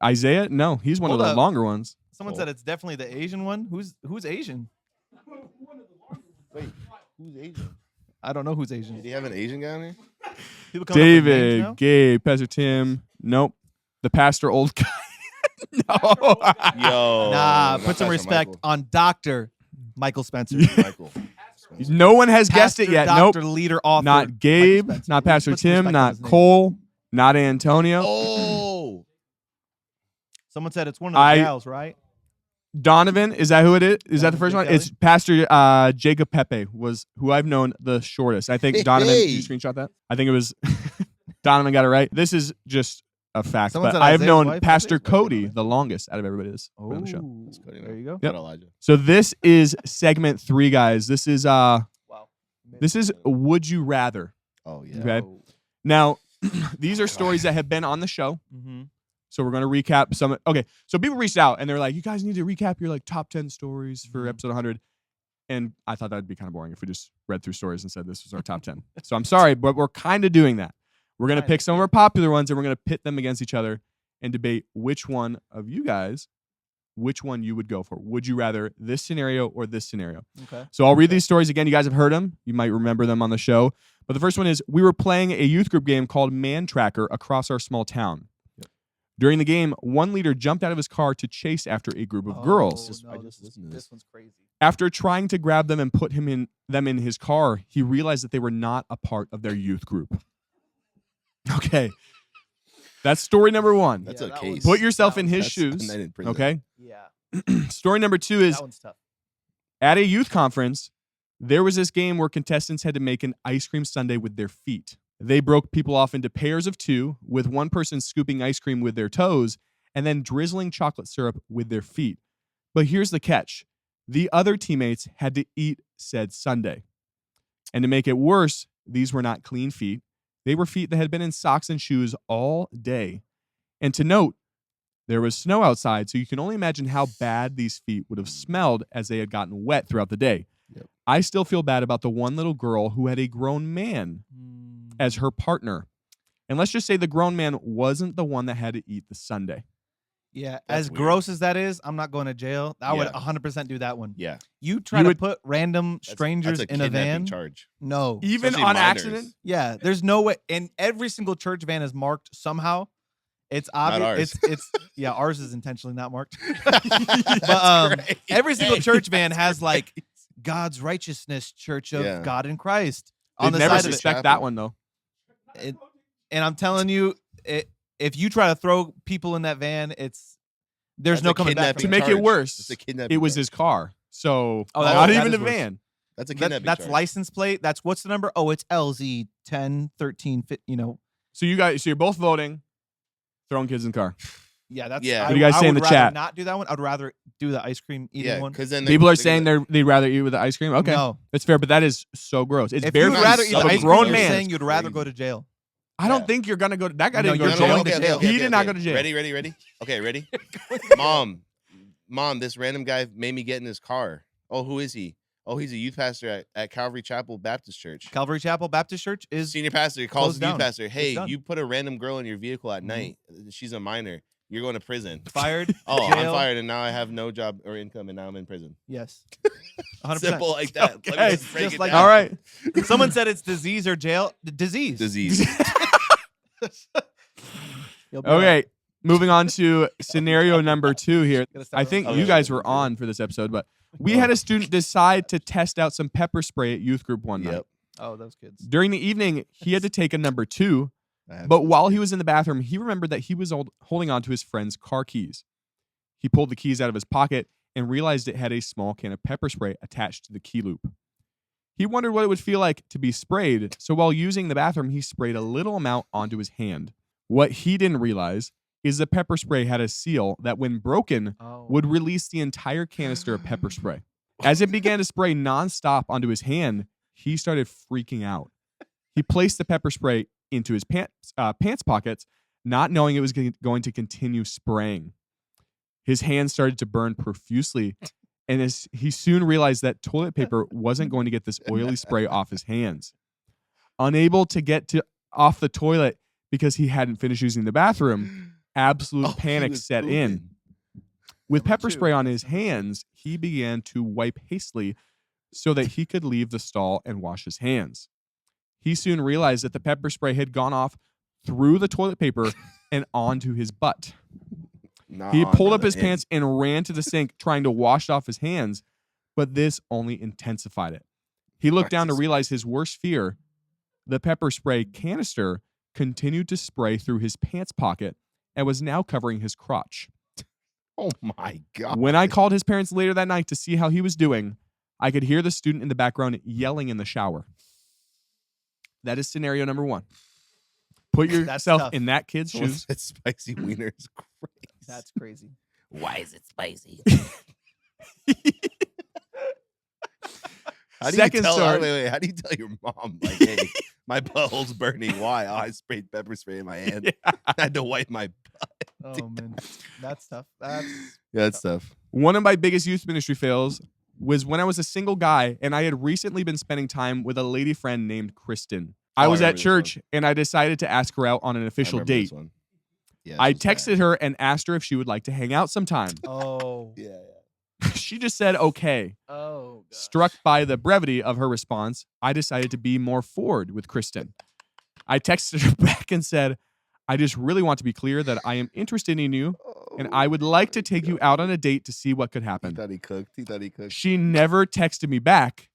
Isaiah. No, he's one Hold of the up. longer ones. Someone said it's definitely the Asian one. Who's Asian? Wait, who's Asian? I don't know who's Did Asian. he have an Asian guy on here? People coming up with names David, now? Gabe, Pastor Tim. Nope. The pastor, old guy. No. Yo, Nah, not put some Pastor respect Michael. on Dr. Michael Spencer. Michael. No one has guessed it Pastor, yet. Dr. Nope. Leader, author. Not Michael Gabe, Spencer. not Pastor Put some Tim, respect on not his name. Cole, not Antonio. Oh, Someone said it's one of the I- gals, right? Donovan, is that who it is? Is that the first one? Kelly? It's Pastor Jacob Pepe was who I've known the shortest. I think Donovan, Hey. you screenshot that? I think it was Donovan got it right. This is just a fact. Someone But said I've Isaiah's known wife. Pastor Isaiah's wife, Cody right? the longest out of everybody that's been on the show. Ooh, That's Cody, there you go. Yep. Not Elijah. So this is segment 3, guys. This is Wow. Would You Rather. Oh yeah. Okay. Now, these are stories that have been on the show. Mm-hmm. So we're going to recap some. Okay, so people reached out and they're like, "You guys need to recap your like top 10 stories for episode 100." And I thought that'd be kind of boring if we just read through stories and said this was our top 10. So I'm sorry, but we're kind of doing that. We're going to Kinda, pick some of our popular ones and we're going to pit them against each other and debate which one of you guys, which one you would go for. Would you rather this scenario or this scenario? Okay. So I'll read these stories again. You guys have heard them. You might remember them on the show. But the first one is we were playing a youth group game called Man Tracker across our small town. During the game, one leader jumped out of his car to chase after a group of girls. I just listened to this. This one's crazy. After trying to grab them and put them in his car, he realized that they were not a part of their youth group. Okay. That's story number 1. That's Yeah, a that case. one's- Put yourself in That's- his shoes. and then in prison. Okay. Yeah. Story number 2 is That one's tough. at a youth conference, there was this game where contestants had to make an ice cream sundae with their feet. They broke people off into pairs of 2, with one person scooping ice cream with their toes and then drizzling chocolate syrup with their feet. But here's the catch. The other teammates had to eat said sundae. And to make it worse, these were not clean feet. They were feet that had been in socks and shoes all day. And to note, there was snow outside, so you can only imagine how bad these feet would have smelled as they had gotten wet throughout the day. Yep. I still feel bad about the one little girl who had a grown man as her partner. And let's just say the grown man wasn't the one that had to eat the sundae. Yeah, That's as weird. gross as that is, I'm not going to jail. I would Yeah. 100% do that one. Yeah. You try You to would- put random That's- strangers that's a in a kidnapping van. charge. No. Even Especially on minors. accident? Yeah, there's no way. And every single church van is marked somehow. It's obvious. ours. It's yeah, ours is intentionally not marked. But every single church van has like God's righteousness, Church of Yeah. God in Christ They'd on the never side of it. suspect that one, though. And I'm telling you, if you try to throw people in that van, there's That's no a coming back. To From make it charge. worse, It's a kidnapping it was charge. his car. So Oh, not that even is the worse. van. That's a that. kidnapping That's charge. license plate. That's what's the number? Oh, it's LZ 10 13 you know. So you're both voting, throwing kids in the car. Yeah, that's. Yeah. What do you guys say in would the rather chat? Not do that one. I'd rather do the ice cream eating Yeah, one. because then People are saying they'd rather eat with the ice cream. Okay, No. that's fair, but that is so gross. It's If bare you'd rather feet eat of the a ice cream, grown you're man. saying you'd rather Crazy. go to jail. I don't Yeah. think you're gonna go. That guy No, didn't go you're to jail. going to jail. He did not go to jail. Ready? Okay, ready? Mom, this random guy made me get in his car. Oh, who is he? Oh, he's a youth pastor at Calvary Chapel Baptist Church. Calvary Chapel Baptist Church is Senior pastor calls closed the youth down. pastor. Hey, done. you put a random girl in your vehicle at night. She's a minor. You're going to prison. fired. Oh, I'm jail. fired, and now I have no job or income, and now I'm in prison. Yes. 100%. Simple like that. Let me Okay. just break Just it like down. All right. Someone said it's disease or jail. Disease. Disease. You'll be all right. Okay. Moving on to scenario number 2 here. Gotta start I think with- you Okay. guys were on for this episode, but we had a student decide to test out some pepper spray at youth group one night. Yep. Oh, those kids. During the evening, he had to take a number 2, but while he was in the bathroom, he remembered that he was holding on to his friend's car keys. He pulled the keys out of his pocket and realized it had a small can of pepper spray attached to the key loop. He wondered what it would feel like to be sprayed, so while using the bathroom, he sprayed a little amount onto his hand. What he didn't realize is the pepper spray had a seal that, when broken, Oh. would release the entire canister of pepper spray. As it began to spray nonstop onto his hand, he started freaking out. He placed the pepper spray into his pants pockets, not knowing it was going to continue spraying. His hands started to burn profusely, and as he soon realized that toilet paper wasn't going to get this oily spray off his hands. Unable to get off the toilet because he hadn't finished using the bathroom, absolute Oh, he panic was set in. pooping. With Number pepper 2. spray on his hands, he began to wipe hastily so that he could leave the stall and wash his hands. He soon realized that the pepper spray had gone off through the toilet paper and onto his butt. Nah, He pulled no, up his that pants and ran to the sink trying to wash off his hands, but this only intensified it. He looked down to realize his worst fear. The pepper spray canister continued to spray through his pants pocket and was now covering his crotch. Oh my god. When I called his parents later that night to see how he was doing, I could hear the student in the background yelling in the shower. That is scenario number 1. Put yourself tough. in that kid's shoes. That spicy wiener is crazy. That's crazy. Why is it spicy? How do Second you tell? story. Wait. How do you tell your mom, like, hey, my butthole's burning? Why? Oh, I sprayed pepper spray in my hand. I had to wipe my butt. Oh man, that's tough. That's Yeah, that's tough. One of my biggest youth ministry fails was when I was a single guy and I had recently been spending time with a lady friend named Kristen. I Oh, was I at remember this church and I decided to ask her out on an official date. Yeah, I she's bad. texted her and asked her if she would like to hang out sometime. oh Yeah. She just said okay. oh. God. Struck by the brevity of her response, I decided to be more forward with Kristen. I texted her back and said, I just really want to be clear that I am interested in you and I would like to take you out on a date to see what could He happen. thought he cooked. She never texted me back.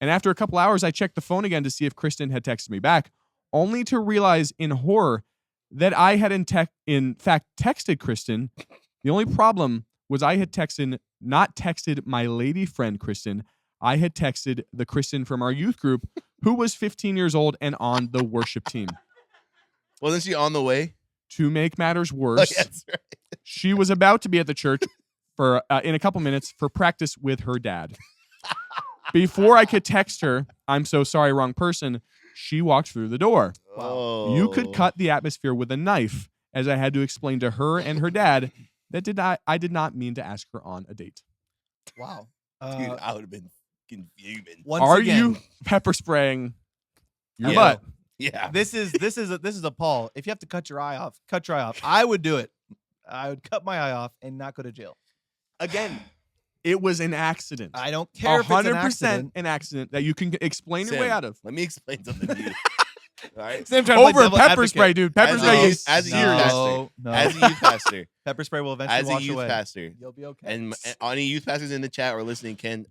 And after a couple hours, I checked the phone again to see if Kristen had texted me back, only to realize in horror that I had in fact texted Kristen. The only problem was I had not texted my lady friend Kristen. I had texted the Kristen from our youth group who was 15 years old and on the worship team. Wasn't she on the way? To make matters Oh, worse, yeah, that's right. she was about to be at the church for in a couple minutes for practice with her dad. Before I could text her, I'm so sorry, wrong person, she walked through the door. Oh. You could cut the atmosphere with a knife, as I had to explain to her and her dad that I did not mean to ask her on a date. Wow. Dude, I would have been fuming. Once Are again, you pepper spraying your Yeah. butt? Yeah. This is a Paul. If you have to cut your eye off, cut your eye off. I would do it. I would cut my eye off and not go to jail. Again, it was an accident. I don't care if it's an 100% accident. an accident that you can explain your way Sam, out of. Let me explain something to you. All right. Sam trying to play Over devil pepper advocate. spray, dude. Pepper As spray a- is as a serious. youth pastor. No. As a youth pastor, Pepper spray will eventually as a wash youth away. pastor, You'll be okay. and any youth pastors in the chat or listening can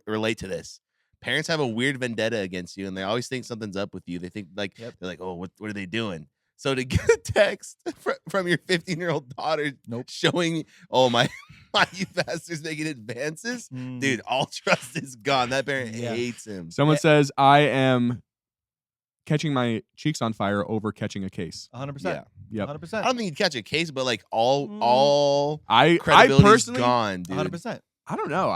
relate to this. Parents have a weird vendetta against you, and they always think something's up with you. They think like Yep. they're like, oh, what are they doing? So to get a text from your 15-year-old daughter Nope. showing, oh my youth pastor's making advances, Mm. dude, all trust is gone. That parent Yeah. hates him. Someone says, I am catching my cheeks on fire over catching a case. 100%. Yep. 100%. I don't think you'd catch a case, but like all I credibility's personally, gone, dude. 100%. I don't know.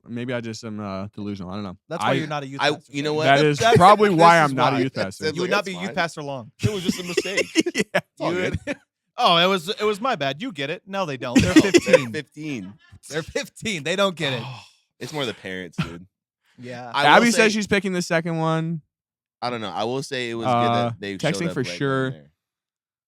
Maybe I just am delusional. I don't know. That's why you're not a youth I pastor. you know Sam. what? That is That's- probably why this is I'm not a why. youth pastor. It's You would like, not be that's a youth fine. pastor long. It was just a mistake. Yeah. It's all You good. would- Oh, it was my bad. You get it. No, they don't. They're They're 15. 15. They're 15. They don't get it. It's more the parents, dude. Yeah. I will Abby say- says she's picking the second one. I don't know. I will say it was good that they texting for sure.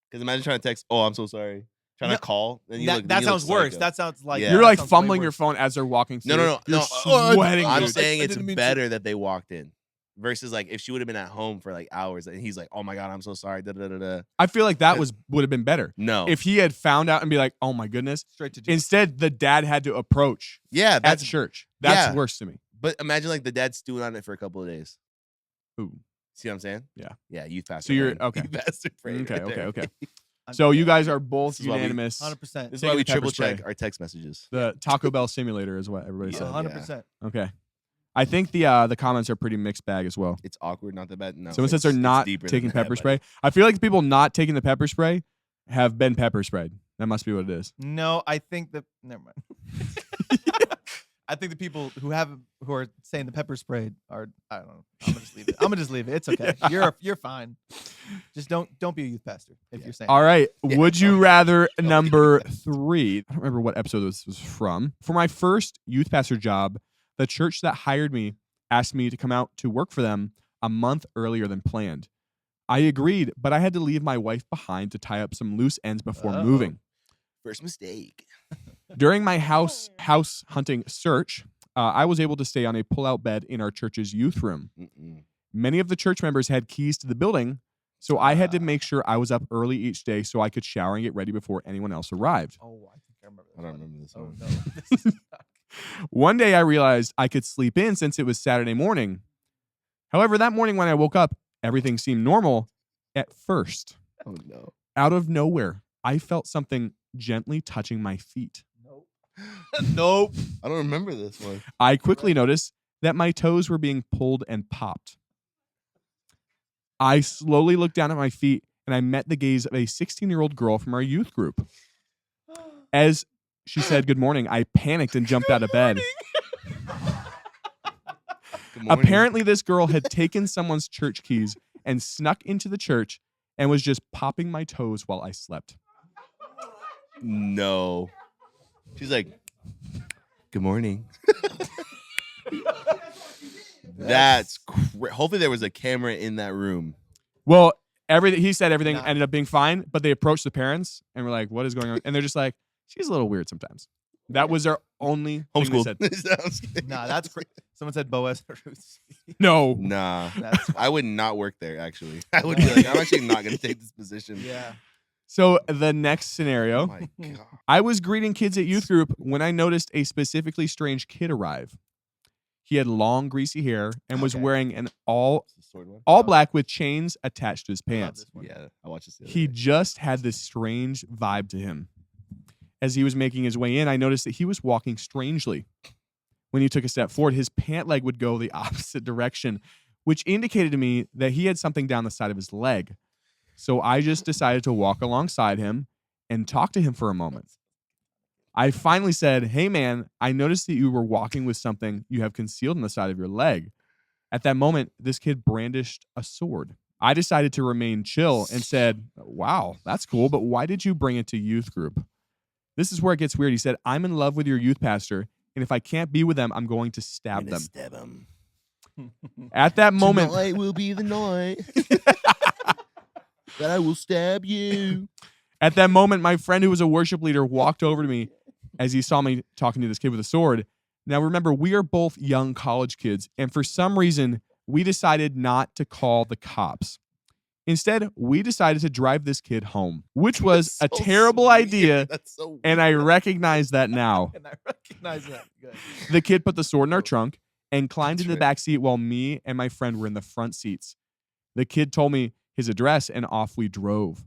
Because imagine trying to text. Oh, I'm so sorry. Trying to call. Then you look. That then you look sounds worse. psycho. That sounds like Yeah. You're that like sounds way fumbling your worse. phone as they're walking through. No. You're Oh, sweating. I'm dude. saying I it's didn't mean to. better that they walked in versus like if she would have been at home for like hours and he's like, oh my god, I'm so sorry. Da, da, da, da. I feel like that would have been better No. if he had found out and be like, "Oh my goodness." Straight to jail. Instead, the dad had to approach yeah, at that's church. That's yeah. worse to me. But imagine like the dad stewing on it for a couple of days. Ooh. See what I'm saying? Yeah. Yeah, youth pastor. So you're- brain. okay. Youth pastor brain Okay, right there. okay. So you guys are both This is why we- unanimous. 100%. This is Taking why we the pepper triple check spray. our text messages. The Taco Bell simulator is what everybody Yeah. said. 100%. Okay. I think the comments are pretty mixed bag as well. It's awkward, not that bad. No. Someone says they're it's not deeper than taking that, pepper buddy. spray. I feel like the people not taking the pepper spray have been pepper sprayed. That must be what it is. No, I think that. Never mind. I think the people who are saying the pepper spray are. I don't know. I'm gonna just leave it. I'm gonna just leave it. It's okay. You're fine. Just don't be a youth pastor if you're saying. All right. Yeah. Would you rather number 3? I don't remember what episode this was from. For my first youth pastor job, the church that hired me asked me to come out to work for them a month earlier than planned. I agreed, but I had to leave my wife behind to tie up some loose ends before Uh-oh. moving. First mistake. During my house hunting search, I was able to stay on a pull-out bed in our church's youth room. Mm-mm. Many of the church members had keys to the building, so I had to make sure I was up early each day so I could shower and get ready before anyone else arrived. Oh, I think I remember. I don't remember this Oh one. no. This is One day I realized I could sleep in since it was Saturday morning. However, that morning when I woke up, everything seemed normal at first. Oh no. Out of nowhere, I felt something gently touching my feet. nope. I don't remember this one. I quickly noticed that my toes were being pulled and popped. I slowly looked down at my feet and I met the gaze of a 16-year-old girl from our youth group. As she said good morning, I panicked and jumped out of bed. Good morning. Apparently, this girl had taken someone's church keys and snuck into the church and was just popping my toes while I slept. No. She's like, good morning. That's hopefully there was a camera in that room. Well, he said everything Nah. ended up being fine, but they approached the parents and were like, "What is going on?" And they're just like, "She's a little weird sometimes." That was their only thing they said. Homeschooled. Nah, that's crazy. Someone said Boaz. No, Nah. That's I would not work there, actually. I would be like, I'm actually not going to take this position. yeah. So the next scenario, Oh my God. I was greeting kids at youth group when I noticed a specifically strange kid arrive. He had long, greasy hair and was Okay. wearing an all Is this the sword one? black with chains attached to his I love pants. this one. Yeah, I watched this. the other He day. just had this strange vibe to him. As he was making his way in, I noticed that he was walking strangely. When he took a step forward, his pant leg would go the opposite direction, which indicated to me that he had something down the side of his leg. So I just decided to walk alongside him and talk to him for a moment. I finally said, "Hey man, I noticed that you were walking with something you have concealed on the side of your leg." At that moment, this kid brandished a sword. I decided to remain chill and said, "Wow, that's cool, but why did you bring it to youth group?" This is where it gets weird. He said, "I'm in love with your youth pastor, and if I can't be with them, I'm going to I'm stab gonna them." Stab him. At that moment, Tonight will be the night that I will stab you. At that moment, my friend who was a worship leader walked over to me as he saw me talking to this kid with a sword. Now, remember, we are both young college kids, and for some reason, we decided not to call the cops. Instead, we decided to drive this kid home, which was a So terrible sweet. idea, That's so and I recognize that now. And I recognize that. Good. The kid put the sword in our trunk and climbed That's into the right. back seat while me and my friend were in the front seats. The kid told me his address, and off we drove.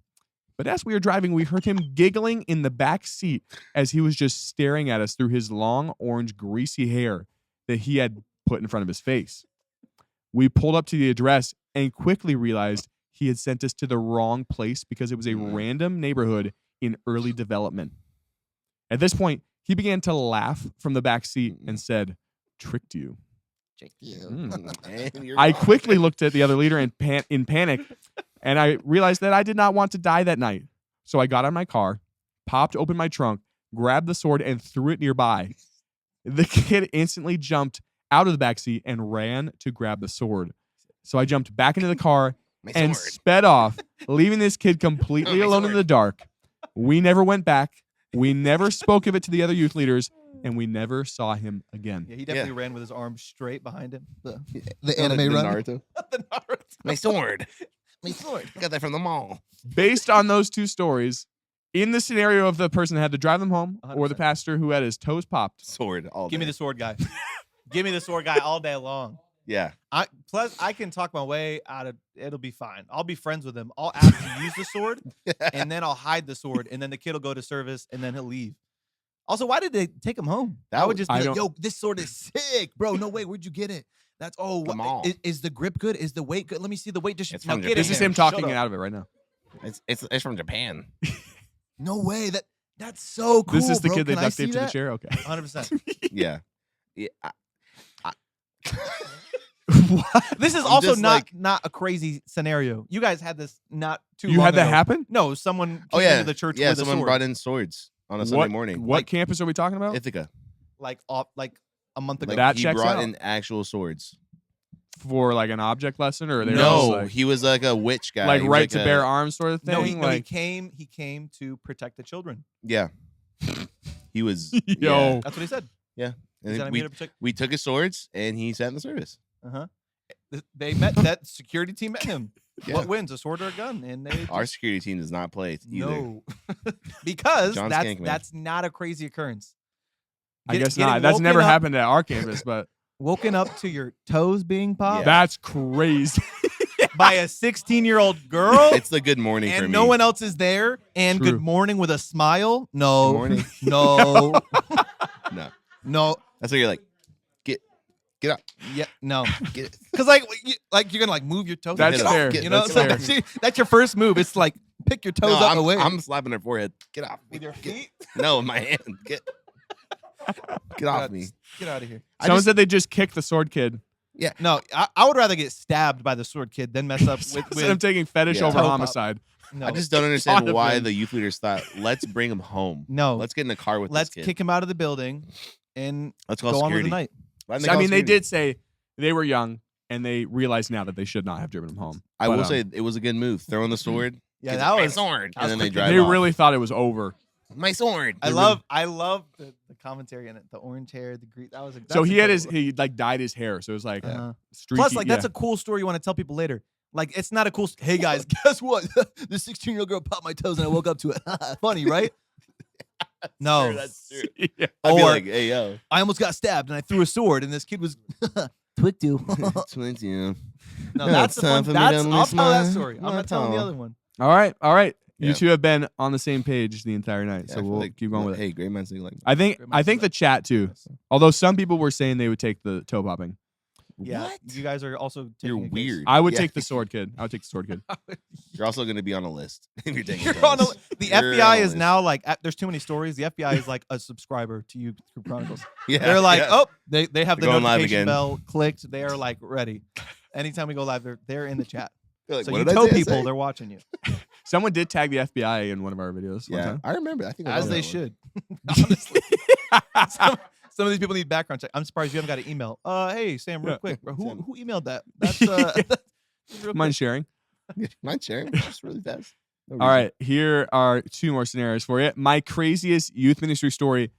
But as we were driving, we heard him giggling in the back seat as he was just staring at us through his long, orange, greasy hair that he had put in front of his face. We pulled up to the address and quickly realized he had sent us to the wrong place because it was a random neighborhood in early development. At this point, he began to laugh from the back seat and said, "Tricked you." I quickly looked at the other leader in panic, and I realized that I did not want to die that night. So I got out of my car, popped open my trunk, grabbed the sword, and threw it nearby. The kid instantly jumped out of the backseat and ran to grab the sword. So I jumped back into the car and sped off, leaving this kid completely alone in the dark. We never went back. We never spoke of it to the other youth leaders, and we never saw him again. Yeah, he definitely ran with his arms straight behind him. The anime run. Naruto. The Naruto. My sword. My sword. I got that from the mall. Based on those two stories, in the scenario of the person that had to drive them home or the 100%. pastor who had his toes popped, Sword all day. Give me the sword guy. Give me the sword guy all day long. Yeah. Plus, I can talk my way out of. It'll be fine. I'll be friends with him. I'll ask to use the sword, and then I'll hide the sword, and then the kid will go to service, and then he'll leave. Also, why did they take him home? That I would was- just be I like, don't- "Yo, this sword is sick, bro. No way. Where'd you get it? That's The mall. Is the grip good? Is the weight good? Let me see the weight. Just It's now from get it this is here. him Shut talking up. it out of it right now. It's from Japan. No way. That's so cool. This is the bro. kid they Can I duct see taped to the that? chair? Okay. 100%. Yeah. Yeah. This is I'm also just like- not a crazy scenario. You guys had this not too You long had that ago. happen? No, someone came Oh yeah. into the church Yeah. with a Someone sword. brought in swords on a Sunday What, morning. what Like- campus are we talking about? Ithaca. like a month ago. Like That he checks brought out. in actual swords. For like an object lesson, or they were No, just like, he was like a witch guy. like He was right like to a- bear arms sort of thing? No, he like, came to protect the children. Yeah. He was. Yo. Yeah. That's what he said. And He said, I'm here to protect. we took his swords and he sat in the service. Uh-huh. They met that security team met him. Yeah. What wins, a sword or a gun? And they Our just- security team does not play either. no, because John that's Skankman. that's not a crazy occurrence. I guess Getting not. That's woken never up- happened at our campus, but Woken up to your toes being popped that's crazy. by a 16-year-old girl. It's the good morning for and me. no one else is there. And True. good morning with a smile. No, Good morning. no, No. no. That's what you're like. Get up. Yeah, no. Get it. Because you're gonna like move your toes. That's Get off, fair. You know, That's so fair. that's your first move. It's like pick your toes No, up away I'm slapping her forehead. Get off. with your feet. No, with my hand. Get off me. Get out of here. Someone said they just kicked the sword kid. No, I would rather get stabbed by the sword kid than mess up with. Instead of taking fetish Yeah. over Toe pop. homicide. No, I just don't Son understand of why a- the youth leaders thought, let's bring him home. no. Let's get in the car with Let's this kid. kick him out of the building and Let's call go on with security. the night. Why didn't I call mean, they security? did say they were young, and they realize now that they should not have driven him home. I But, will say it was a good move. Throwing the sword. Yeah, Kids that like, was. my sword. that was And then they quick. drive they off. really thought it was over. My sword. I love the commentary in it. The orange hair, the green. That was. So he had incredible. he like dyed his hair, so it was like Uh-huh. streaky. Plus, like that's yeah. a cool story you want to tell people later. Like it's not a cool. Hey guys, guess what? This 16-year-old girl popped my toes and I woke up to it. Funny, right? No, That's true. yeah. I'd be Or- like, hey, yo. I almost got stabbed and I threw a sword and this kid was twicked you. Twins, you. No, No, that's it's the time fun. for me to That's I'll unleash tell that my- story. I'm my not telling the power. other one. All right. You Yeah. two have been on the same page the entire night, Yeah, I so feel we'll like- keep going with it. Hey, great minds think like. I think Great minds the think chat too. Although some people were saying they would take the toe popping. Yeah, What? you guys are also. You're taking a case. weird. I would Yeah. take the sword kid. I would take the sword kid. You're also going to be on a list if you're taking You're on those. the You're on FBI a is list. now like there's too many stories. The FBI is like a subscriber to Youth Group Chronicles. Yeah, They're like, yeah. oh, they have the We're going live notification again. bell clicked. They are like ready. Anytime we go live, they're in the chat. They're like, So what you did I tell say? people they're watching you, Someone did tag the FBI in one of our videos. one Yeah, time. I remember. I think I as know they that one. should. Honestly, some of these people need background check. I'm surprised you haven't got an email. Hey Sam, real Yeah. quick, bro, Sam. who emailed that? That's real Mind quick. sharing. Mind sharing just really fast. No All reason. right, here are two more scenarios for you. My craziest youth ministry story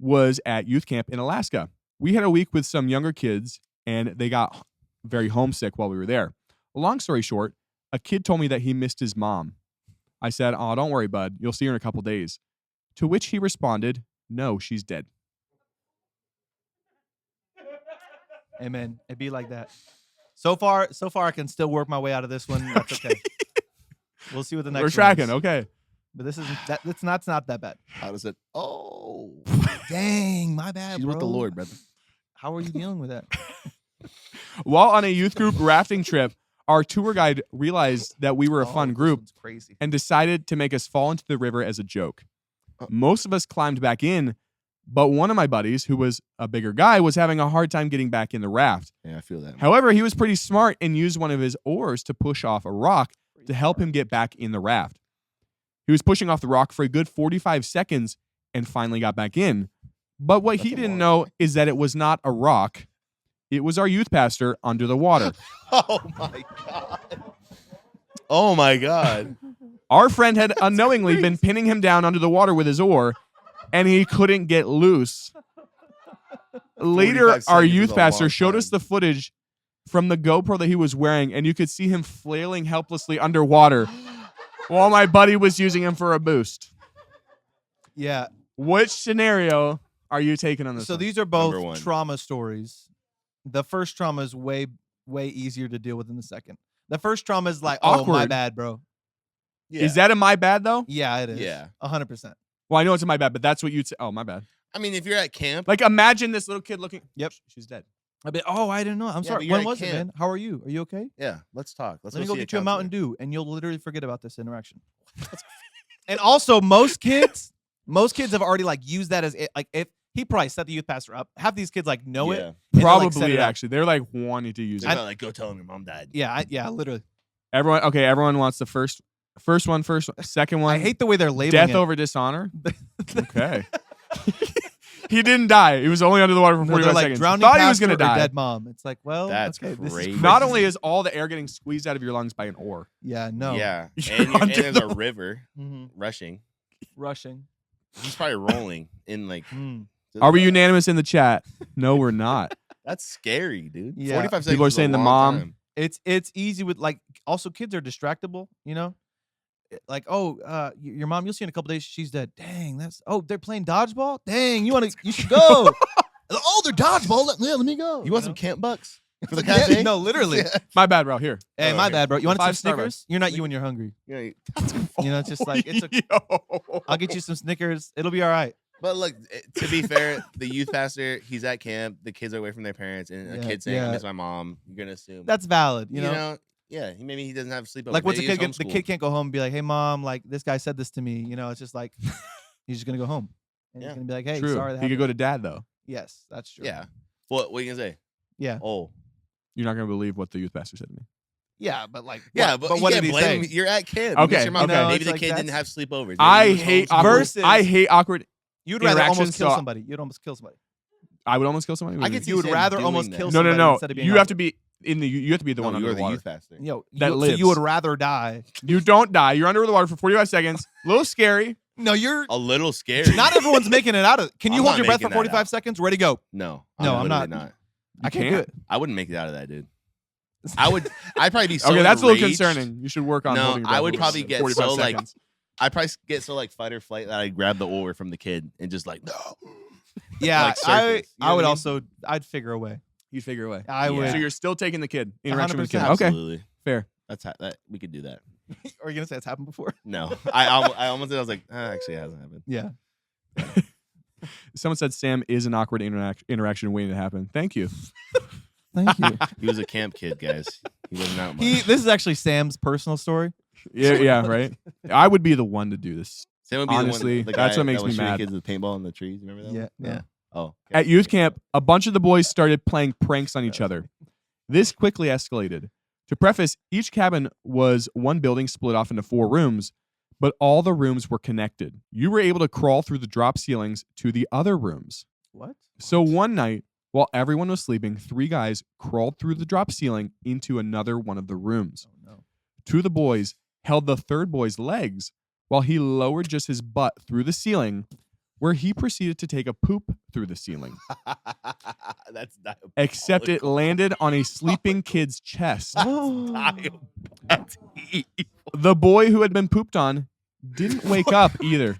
was at youth camp in Alaska. We had a week with some younger kids, and they got very homesick while we were there. Long story short, a kid told me that he missed his mom. I said, "Oh, don't worry, bud. You'll see her in a couple days." To which he responded, "No, she's dead." Amen. It'd be like that. So far, I can still work my way out of this one. That's okay. We'll see what the next. We're one tracking, is. okay. But this isn't that. It's not that bad. How does it? Oh, Dang, my bad, she's bro. with the Lord, brother. How are you dealing with that? While on a youth group rafting trip, our tour guide realized that we were a fun this group one's crazy. and decided to make us fall into the river as a joke. Most of us climbed back in, but one of my buddies, who was a bigger guy, was having a hard time getting back in the raft. Yeah, I feel that. However, he was pretty smart and used one of his oars to push off a rock to help him get back in the raft. He was pushing off the rock for a good 45 seconds and finally got back in. But what he didn't know is that it was not a rock. It was our youth pastor under the water. Oh my god. Oh my god. Our friend had unknowingly been pinning him down under the water with his oar, and he couldn't get loose. Later, 45 our seconds youth is a pastor long showed us time. the footage from the GoPro that he was wearing, and you could see him flailing helplessly underwater while my buddy was using him for a boost. Yeah. Which scenario are you taking on this So one? these are Number both one. trauma stories. The first trauma is way easier to deal with than the second. The first trauma is like, oh, my Awkward. bad, bro. Yeah. Is that a my bad, though? Yeah, it is. Yeah. 100%. Well, I know it's a my bad, but that's what you'd say. Oh, my bad. I mean, if you're at camp, Like, imagine this little kid looking. Yep. She's dead. I bet. Oh, I didn't know. I'm Yeah, sorry. but you're When at was it, man? camp. How are you? Are you okay? yeah, let's talk. Let's Let me go see get you a Mountain counselor. Dew, and you'll literally forget about this interaction. And also, most kids have already like used that as it. Like, if he probably set the youth pastor up, half these kids like know it. Yeah. and they'll, like, set Probably, it up. actually. They're like wanting to use They're it. not like, go tell him your mom died. Yeah, literally. Everyone wants the first one first. Second one. I hate the way they're labeling death it. over dishonor. Okay. He didn't die. He was only under the water for No, 45 they're like seconds. drowning Thought he was pastor going to or die. dead mom. It's like, well, That's okay, this is crazy. Not only is all the air getting squeezed out of your lungs by an oar. yeah, no, Yeah. You're And under there's a the- river Mhm. rushing. rushing. He's probably rolling in like. Mm. Are we unanimous in the chat? No, we're not. That's scary, dude. Yeah. 45 seconds. People are is a saying the long mom. time. It's easy with like also kids are distractible, you know. Like, oh, your mom, you'll see in a couple days she's dead. Dang, they're playing dodgeball. Dang, you should go. Oh, they're dodgeball. Let me go. You want some camp bucks for the Yeah, cafe? no, literally. Yeah. My bad, bro. Here. Hey, Oh, my okay. bad, bro. You want some 5 Starbucks. Snickers? You're not you when you're hungry. You know, You know, it's just like it's. Yo. I'll get you some Snickers. It'll be all right. But look, to be fair, the youth pastor, he's at camp. The kids are away from their parents, and a Yeah, kid saying, "I yeah. miss my mom." You're gonna assume That's valid. You know, yeah. Maybe he doesn't have a sleepover. like what's the Maybe kid? he's The homeschooled. kid can't go home and be like, "Hey, mom, like this guy said this to me." You know, it's just like he's just gonna go home and Yeah. he's gonna be like, "Hey, True. sorry." That He could happened." go to dad, though. Yes, that's true. Yeah. What are you gonna say? Yeah. Oh. You're not going to believe what the youth pastor said to me. Yeah, but like, Yeah, what, but, what you did he can't blame say? him. You're at camp. Okay, You miss your mom. okay. Maybe It's the like kid didn't that's- have sleepovers. Maybe I he was hate homeschooled. awkward. Versus- I hate awkward. You'd rather almost interactions, kill so- somebody. You'd almost kill somebody. I would almost kill somebody. I could see You would Sam rather doing almost that. kill No, somebody no. instead of being You have to awkward. be you have to be the one No, under you're the the water. youth pastor. Yo, that so you would lives. rather die. You don't die. You're under the water for 45 seconds. A little scary. No, you're A little scary. not everyone's making it out of. Can you I'm hold not your breath for making that 45 out. seconds? Ready, go. No, No, I'm literally not. You I can't do can't. it. I wouldn't make it out of that, dude. I'd probably be so Okay, that's a little enraged. concerning. You should work on No, holding your I breath would for probably get 45 so, like, seconds. I'd probably get so like fight or flight that I grab the oar from the kid and just like no. Yeah, Like surface, you know I what would I mean? also. I'd figure a way. You figure a way. I Yeah. would. So you're still taking the kid. Interaction with the kid. 100%. Okay, Absolutely. fair. That we could do that. Are you gonna say it's happened before? No, I almost did. I was like, actually, it hasn't happened. Yeah. Someone said Sam is an awkward interaction waiting to happen. Thank you. Thank you. He was a camp kid, guys. He wasn't out much. This is actually Sam's personal story. Yeah, right. I would be the one to do this. Sam would be honestly, the that's guy what makes that was me shooting mad. kids with paintball in the trees. Remember that? Yeah, one? no. Yeah. Oh. At youth camp, a bunch of the boys started playing pranks on each other. This quickly escalated. To preface, each cabin was one building split off into 4 rooms, but all the rooms were connected. You were able to crawl through the drop ceilings to the other rooms. What? So one night, while everyone was sleeping, 3 guys crawled through the drop ceiling into another one of the rooms. Oh no. 2 of the boys held the third boy's legs while he lowered just his butt through the ceiling, where he proceeded to take a poop through the ceiling. That's diabolical. Except it landed on a sleeping kid's chest. That's The boy who had been pooped on didn't wake up either.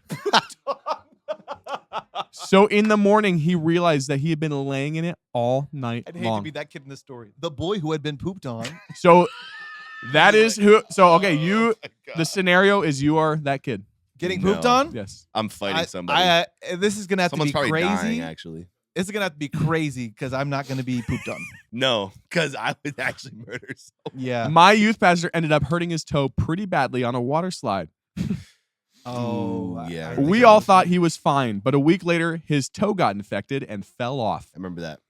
So in the morning, he realized that he had been laying in it all night I'd hate to long. be that kid in this story. The boy who had been pooped on. So that is who. So okay, you. The scenario is you are that kid. Getting No. pooped on? Yes. I'm fighting somebody. This is gonna have Someone's to be probably crazy. dying, actually. It's gonna have to be crazy because I'm not gonna be pooped on. No, because I would actually murder someone. Yeah. My youth pastor ended up hurting his toe pretty badly on a water slide. Oh, Ooh, yeah. I think We I all was- thought he was fine, but a week later, his toe got infected and fell off. I remember that.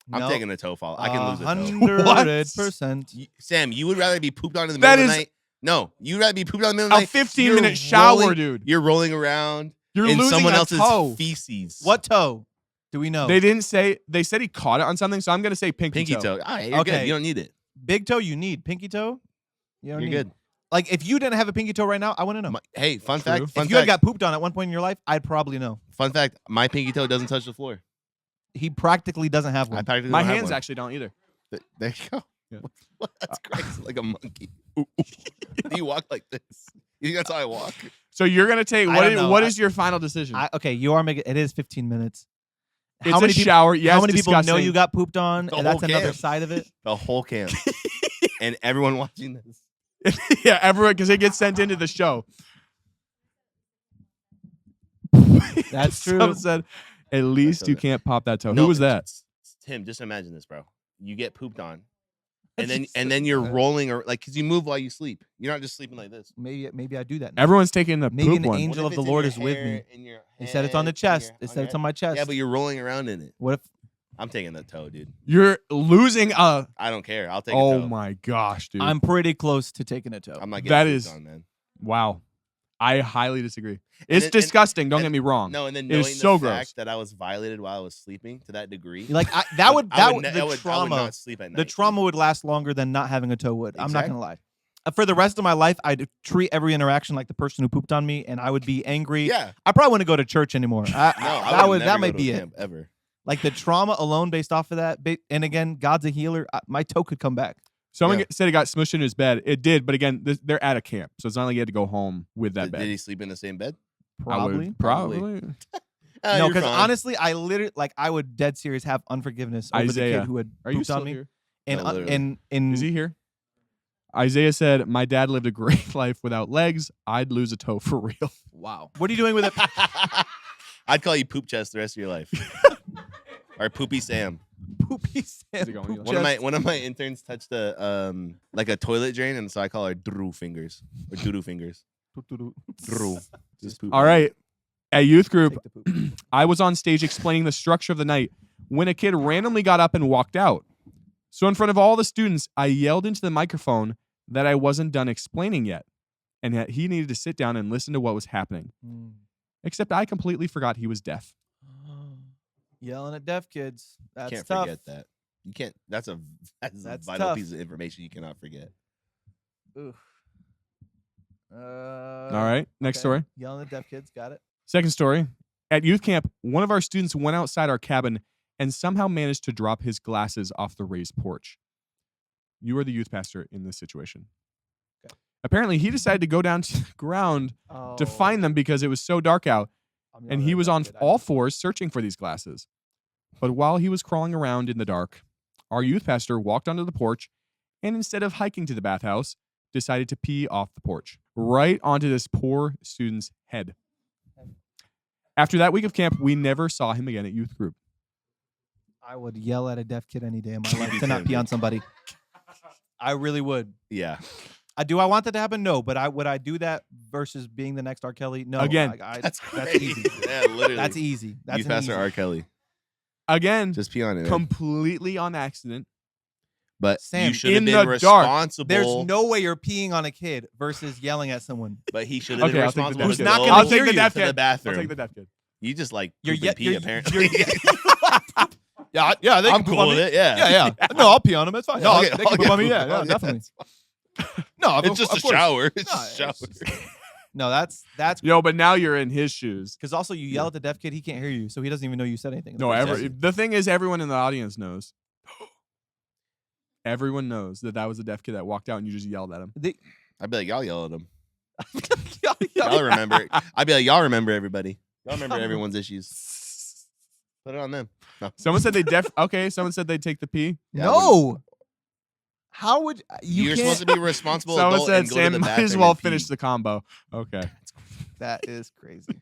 No. I'm taking a toe fall. I can lose a toe. 100%. Sam, you would rather be pooped on in the That middle of the is- night? No, you'd rather be pooped on in the middle of the A night. 15-minute You're shower, rolling- dude. You're rolling around You're in losing someone a else's toe. feces. What toe? Do we know? They didn't say. They said he caught it on something, so I'm gonna say pinky, Pinky toe. All right, you're Okay. good. You don't need it. Big toe you need. Pinky toe? You don't You're need. good. Like if you didn't have a pinky toe right now, I wouldn't know. Hey, fun True. fact. Fun If you had fact. got pooped on at one point in your life, I'd probably know. Fun fact. My pinky toe doesn't touch the floor. He practically doesn't have I one. practically My don't have hands one. actually don't either. There you go. Yeah. That's crazy. Like a monkey. You walk like this. You think that's how I walk? So you're gonna take I what? don't Is, know. what is your final decision? Okay, you are making it is 15 minutes. It's a shower. Yes, how many people know disgusting. you got pooped on? The And that's whole another camp. side of it. The whole camp. And everyone watching this. Yeah, everyone, because it gets sent into the show. That's true. Someone said, at least you can't pop that toe. Who was that? Tim, just imagine this, bro. You get pooped on. And then you're rolling or like because you move while you sleep. You're not just sleeping like this. Maybe I do that. Now. Everyone's taking the Maybe poop an one. angel What of if the it's in Lord your is with hair, me. in your They said it's on the head, in chest. your- They said it's on my Yeah, chest. but you're rolling around in it. What if? I'm taking the toe, dude. You're losing a. I don't care. I'll take a Oh toe. my gosh, dude! I'm pretty close to taking a toe. I'm not getting That pooped is- on, man. Wow, I highly disagree. And It's then- disgusting. Don't and- get me wrong. No, and then It knowing is so the gross. fact that I was violated while I was sleeping to that degree. Like that would I would the I would trauma. not sleep at night. The trauma would last longer than not having a toe would. I'm not Exactly. gonna lie. For the rest of my life, I'd treat every interaction like the person who pooped on me, and I would be angry. Yeah. I probably wouldn't go to church anymore. No, I that might be it. camp, ever. Like the trauma alone, based off of that. And again, God's a healer. My toe could come back. Someone Yeah. said it got smushed in his bed. It did, but again, they're at a camp, so it's not like he had to go home with that Did bed. he sleep in the same bed? I would- Probably. probably. Oh, No, you're because fine. honestly, I literally I would dead serious have unforgiveness over the Isaiah, kid who had Are you pooped still on me. here? And No, literally. and Is he here? Isaiah said, "My dad lived a great life without legs. I'd lose a toe for real." wow, what are you doing with it? I'd call you Poop Chest the rest of your life. Or Poopy Sam. Poopy Sam. he going, Poop Eli? One of my interns touched a like a toilet drain, and so I call her Drew fingers or Doodoo fingers. Drew. Just poop. All right. At youth group, Take the poop. I was on stage explaining the structure of the night when a kid randomly got up and walked out. So in front of all the students, I yelled into the microphone that I wasn't done explaining yet and that he needed to sit down and listen to what was happening. Except I completely forgot he was deaf. Yelling at deaf kids. That's Can't tough. forget that. You can't. That's a That's vital tough. piece of information you cannot forget. Oof. All right. Next story. Yelling at deaf kids. Got it. Second story. At youth camp, one of our students went outside our cabin and somehow managed to drop his glasses off the raised porch. You are the youth pastor in this situation. Okay. Apparently, he decided to go down to the ground to find them because it was so dark out, I'm and yelling he at was deaf on kid. all fours searching for these glasses. But while he was crawling around in the dark, our youth pastor walked onto the porch and instead of hiking to the bathhouse, decided to pee off the porch right onto this poor student's head. After that week of camp, we never saw him again at youth group. I would yell at a deaf kid any day in my life to not pee on somebody. I really would. Yeah. Do I want that to happen? No, but would I do that versus being the next R. Kelly? No. Again, That's that's easy. crazy. Yeah, literally. That's easy. That's Youth an pastor easy. R. Kelly. Again, Just pee on it. man. completely on accident. But Sam, you should have in been the dark. responsible. There's no way you're peeing on a kid versus yelling at someone. But he should have Okay, been I'll take the responsible. deaf Who's kid. not gonna I'll hear take the you deaf to the kid. I'll bathroom. take the deaf kid. You just like You're poop and pee, apparently. Yeah, they I'm can poop cool on with me. it. Yeah. Yeah. No, I'll pee on them. It's fine. No, Okay, they can poop okay, on me. Yeah, poop yeah, on me. definitely. No, It's just a shower. It's No, just a shower. it's No, that's Yo, but now you're in his shoes. because also you yell at the deaf kid, he can't hear you, so he doesn't even know you said anything. No, That's what the thing is, everyone in the audience knows. Everyone knows that was a deaf kid that walked out and you just yelled at him. I'd be like, y'all yell at him. Yell Y'all remember. I'd be like, y'all remember everybody. Y'all remember everyone's issues. Put it on them. No. Someone said okay, someone said they'd take the pee. Yeah, No. How would you? You're can't- supposed to be a responsible Someone adult said and go to Sam the might as bathroom well and pee. finish the combo. Okay. That is crazy.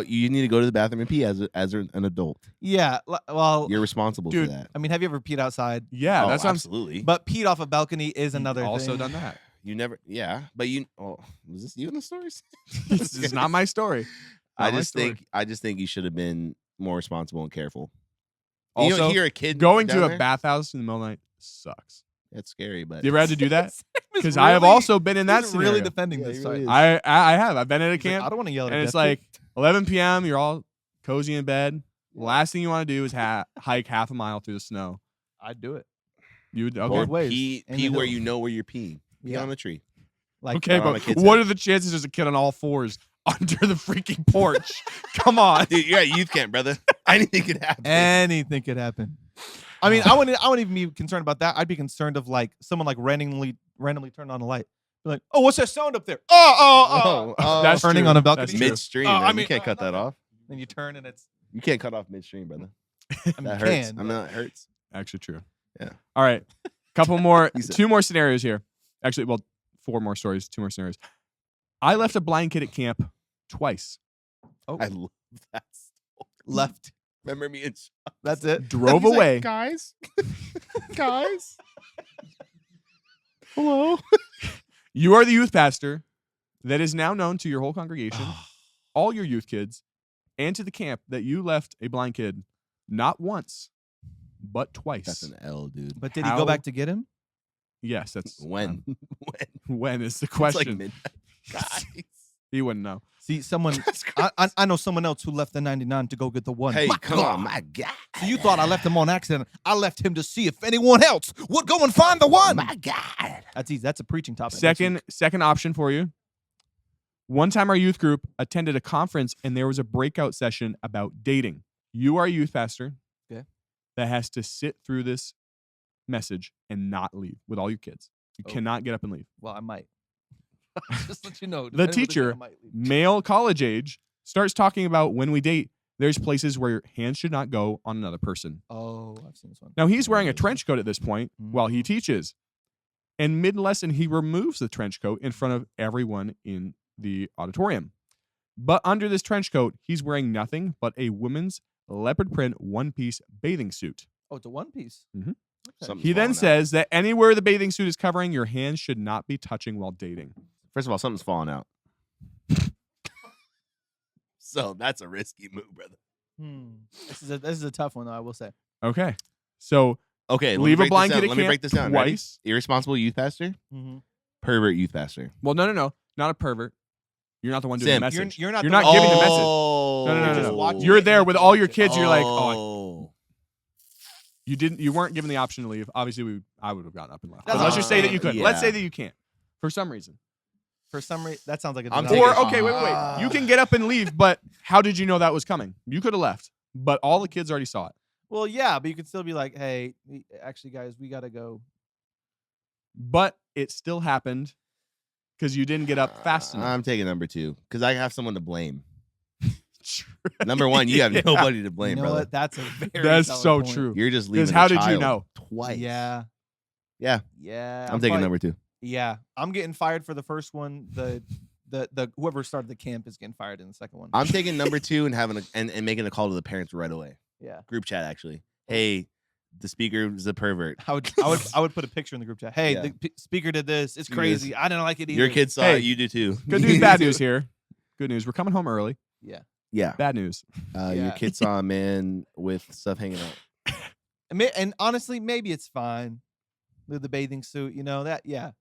You need to go to the bathroom and pee as an adult. Yeah. Well, You're responsible Dude, for that. I mean, have you ever peed outside? Yeah, Oh, that's what I'm absolutely. But peed off a balcony is another also thing. done that. You never, yeah. But was this you in the stories? This is not my story. I Not my just story. think you should have been more responsible and careful. Also, you don't hear a kid going down to a there? bathhouse in the middle of the night sucks. That's scary, but You ever had to do that? He's Because I have really- also been in that he's scenario. really defending Yeah, this. he Sorry. really is. I have. I've been at a He's like, camp, I don't want to yell at and a it's deaf kid. like 11 p.m. You're all cozy in bed. Last thing you want to do is hike half a mile through the snow. I'd do it. You would Both okay? ways. pee In the where hill. you know where you're peeing. Pee Yeah. on a tree. Like, Okay, on a but kid's what head. are the chances there's a kid on all fours under the freaking porch? Come on. Dude, you're at youth camp, brother. Anything could happen. anything could happen. I mean, I wouldn't even be concerned about that. I'd be concerned of like someone like randomly turn on a light. Be like, oh, what's that sound up there? Oh. That's turning true. on a That's balcony. true. midstream. Oh, man. I You mean- can't cut that off. Then you turn and it's. You can't cut off midstream, brother. I mean, That you hurts. can, I mean, but- that hurts. Actually true. Yeah. All right. Couple more, He said- 2 more scenarios here. Actually, well, 4 more stories, 2 more scenarios. I left a blind kid at camp twice. Oh, I love that story. left. Remember me and That's it. Drove He's like, away. guys. Guys. Hello. You are the youth pastor that is now known to your whole congregation, all your youth kids, and to the camp that you left a blind kid not once, but twice. That's an L, dude. But did he How- go back to get him? Yes, that's When? when is the It's like question. midnight. Guys. He wouldn't know. See, someone. That's I know someone else who left the 99 to go get the one. Hey, My come God. on, my God. So you thought I left him on accident? I left him to see if anyone else would go and find the one. My God. That's easy. That's a preaching topic. Second option for you. One time our youth group attended a conference and there was a breakout session about dating. You are a youth pastor Okay. that has to sit through this message and not leave with all your kids. You Oh. cannot get up and leave. Well, I might. Just let you know. The depending on day, teacher, I might leave. male college age, starts talking about when we date, there's places where your hands should not go on another person. Oh, I've seen this one. Now he's wearing a trench coat at this point while he Mhm. teaches. And mid-lesson, he removes the trench coat in front of everyone in the auditorium. But under this trench coat, he's wearing nothing but a woman's leopard print one-piece bathing suit. Oh, it's a one piece. Mhm. Okay. Something's He then falling out. says that anywhere the bathing suit is covering, your hands should not be touching while dating. First of all, something's falling out. So that's a risky move, brother. This is a tough one, though, I will say. Okay. So Okay, leave a let blanket at me camp break this down. Ready? twice. Irresponsible youth pastor, Mm-hmm. pervert youth pastor. Well, no. Not a pervert. You're not the one doing Sim. the message. You're not You're the not one- giving the message. Oh. No. You're just watching You're it there and with you all watch your it. kids. You're like, oh. you weren't given the option to leave. Obviously, I would have gotten up and left. That's But let's just say that you awesome. could. Let's Yeah. say that you can't for some reason. For some reason, that sounds like a I'm denial. Or taking- okay, wait. You can get up and leave, but how did you know that was coming? You could have left, but all the kids already saw it. Well, yeah, but you could still be like, hey, actually, guys, we got to go. But it still happened because you didn't get up fast enough. I'm taking number 2 because I have someone to blame. Number 1, you have Yeah. nobody to blame, You know brother. what? That's a very That's solid so point. true. You're just leaving. Because how a did you child know? Twice. Yeah. Yeah. Yeah. I'm taking probably- number 2. Yeah. I'm getting fired for the first one. The whoever started the camp is getting fired in the second one. I'm taking number 2 and having and making a call to the parents right away. yeah. Group chat actually. Hey, the speaker is a pervert. I would put a picture in the group chat. Hey, Yeah. the speaker did this. It's Do crazy. this. I didn't like it either. Your kids saw Hey, it. You do too. Good news, bad news here. Good news. We're coming home early. Yeah. Yeah. Bad news. Your Yeah. kids saw a man with stuff hanging out. And honestly, maybe it's fine with the bathing suit. You know that? Yeah.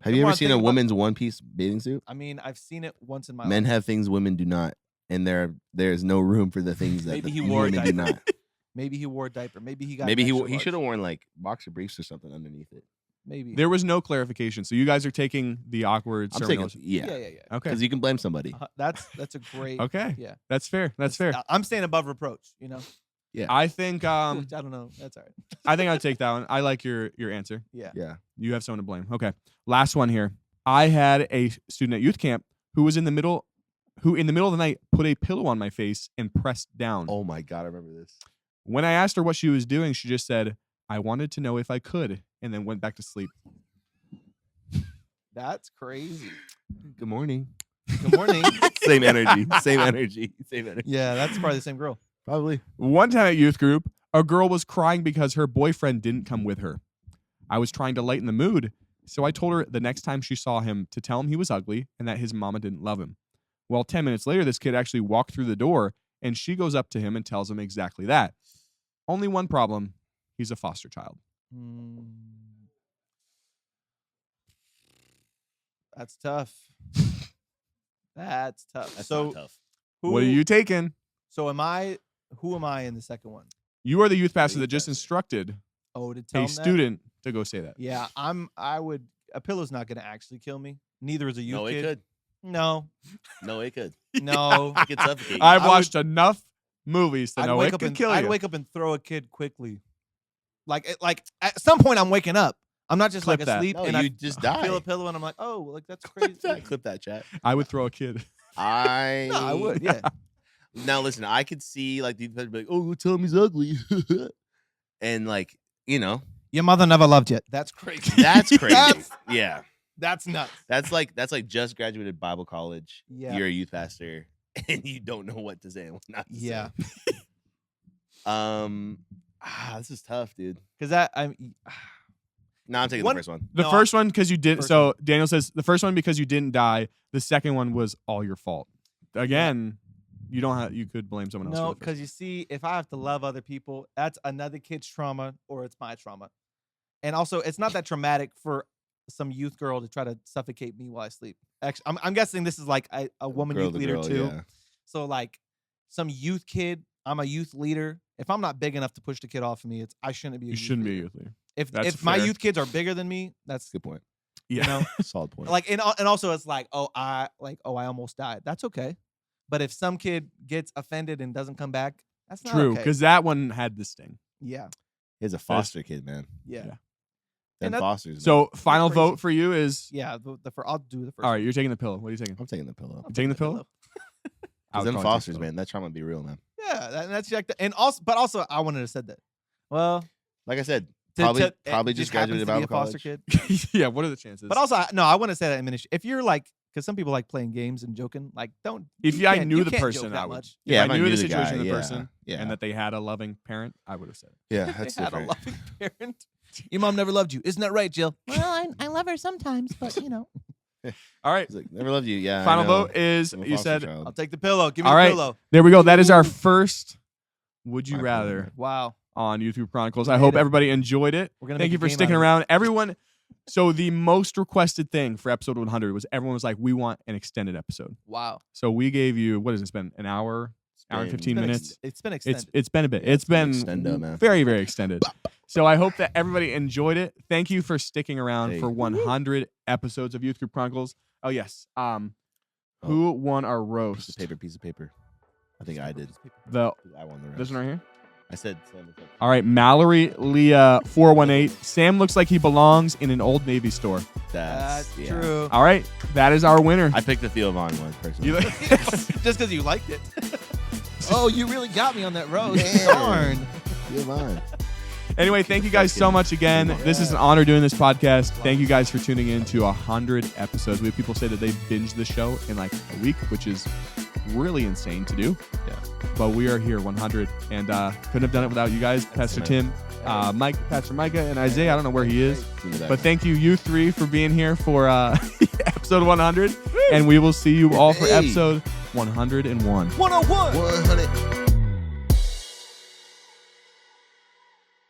Have you Come ever on, seen think a about- woman's one-piece bathing suit? I mean, I've seen it once in my Men life. have things women do not, and there's no room for the things that Maybe the he wore a women do diaper. not. Maybe he wore a diaper. Maybe he got. Maybe an he extra he large. should have worn like boxer briefs or something underneath it. Maybe. There was no clarification. So you guys are taking the awkward I'm taking terminology. yeah. yeah, Okay. because you can blame somebody. That's a great. Okay. Yeah. That's fair. That's fair. I'm staying above reproach. You know. I think I don't know. That's all right. I think I'd take that one. I like your answer. Yeah. Yeah. You have someone to blame. Okay. Last one here. I had a student at youth camp who in the middle of the night put a pillow on my face and pressed down. Oh my god, I remember this. When I asked her what she was doing, she just said, "I wanted to know if I could," and then went back to sleep. That's crazy. Good morning. Good morning. Same energy. Same energy. Same energy. Yeah, that's probably the same girl. Probably. One time at youth group, a girl was crying because her boyfriend didn't come with her. I was trying to lighten the mood, so I told her the next time she saw him to tell him he was ugly and that his mama didn't love him. Well, 10 minutes later, this kid actually walked through the door, and she goes up to him and tells him exactly that. Only one problem. He's a foster child. That's tough. That's tough. That's so not tough. What are you taking? So who am I in the second one? You are the youth pastor that Youth just pastor. instructed Oh, to tell a him that? student to go say that. Yeah, a pillow's not gonna actually kill me. Neither is a youth No, it kid. could. No. No, it could. No. It could suffocate you. I've I watched enough movies to I'd know wake it up could and kill I'd you. wake up and throw a kid quickly. Like at some point I'm waking up. I'm not just Clip like that. asleep No, and you I just feel die. a pillow and I'm like, oh, like that's crazy. Clip that chat. I would throw a kid. No, I would, yeah. Now listen, I could see like these people be like, "Oh, tell him he's ugly," and like Your mother never loved you. That's crazy. that's crazy. That's- Yeah, That's nuts. that's like just graduated Bible college. Yeah. You're a youth pastor, and you don't know what to say and what not to Yeah. say. This is tough, dude. Because No, I'm taking One- the first one. The No, first one because you didn't. first So Daniel says the first one because you didn't die. The second one was all your fault. Again, you don't have. You could blame someone else. no, for the first because you see, if I have to love other people, that's another kid's trauma or it's my trauma. And also, it's not that traumatic for some youth girl to try to suffocate me while I sleep. Actually, I'm guessing this is like a woman Girl youth to leader girl, too. yeah. So like some youth kid, I'm a youth leader. If I'm not big enough to push the kid off of me, I shouldn't be. You shouldn't be a youth leader. That's If my fair. youth kids are bigger than me, that's Good point. Yeah. know, Solid point. like and also it's like I almost died. That's okay. But if some kid gets offended and doesn't come back, that's not True, okay. because that one had the sting. Yeah. He's a foster kid, man. Yeah. Yeah. And Then that- fosters. So final crazy. vote for you is Yeah, I'll do the first. all right. You're taking the pillow. What are you taking? I'm taking the pillow. You taking the pillow? I would Them probably take fosters, the pillow. man. That trauma would be real, man. Yeah, that's like and also I wanted to have said that. Well, Like I said, to- probably to- probably it just happens graduated to be a Bible foster college. kid. Yeah. What are the chances? But also, I want to say that in ministry. If you're like, because some people like playing games and joking, like don't. if you I can't- knew you the can't person, joke I that would. much. Yeah, if I knew the situation of the yeah, person yeah. and that they had a loving parent, I would have said it. Yeah, They that's had a different. loving parent. Your mom never loved you, isn't that right, Jill? Well, I love her sometimes, but you know. All right. He's like, never loved you. Yeah. I Final know. vote is I'm a you foster said. child. I'll take the pillow. Give me All the right. pillow. There we go. That is our first Would You My Rather God. Wow. on Youth Group Chronicles. We I made hope it. everybody enjoyed it. We're gonna Thank make you a for game sticking out of it. around. Everyone. So the most requested thing for episode 100 was everyone was like, we want an extended episode. Wow. So we gave you, what has it been? An hour and 15 minutes? It's been extended. It's been a bit. Yeah, It's it's been been extendo, man. very, very extended. So I hope that everybody enjoyed it. Thank you for sticking around Hey. for 100 episodes of Youth Group Chronicles. Oh, yes. Who won our roast? Piece of paper. I think I did. The I won the rest. This one right here? I said Sam was up. All right, Mallory Leah 418. Sam looks like he belongs in an Old Navy store. That's yeah. true. All right, that is our winner. I picked the Theo Vaughn one personally. You- Just because you liked it. Oh, you really got me on that road. Damn. Darn. Theo Vaughn. Anyway, thank you guys so much again. This is an honor doing this podcast. Thank you guys for tuning in to 100 episodes. We have people say that they binged the show in like a week, which is really insane to do. Yeah. But we are here, 100, and couldn't have done it without you guys, Pastor Tim, Mike, Pastor Micah, and Isaiah. I don't know where he is, but thank you, you three, for being here for episode 100, and we will see you all for Hey. episode 101. 101. 100.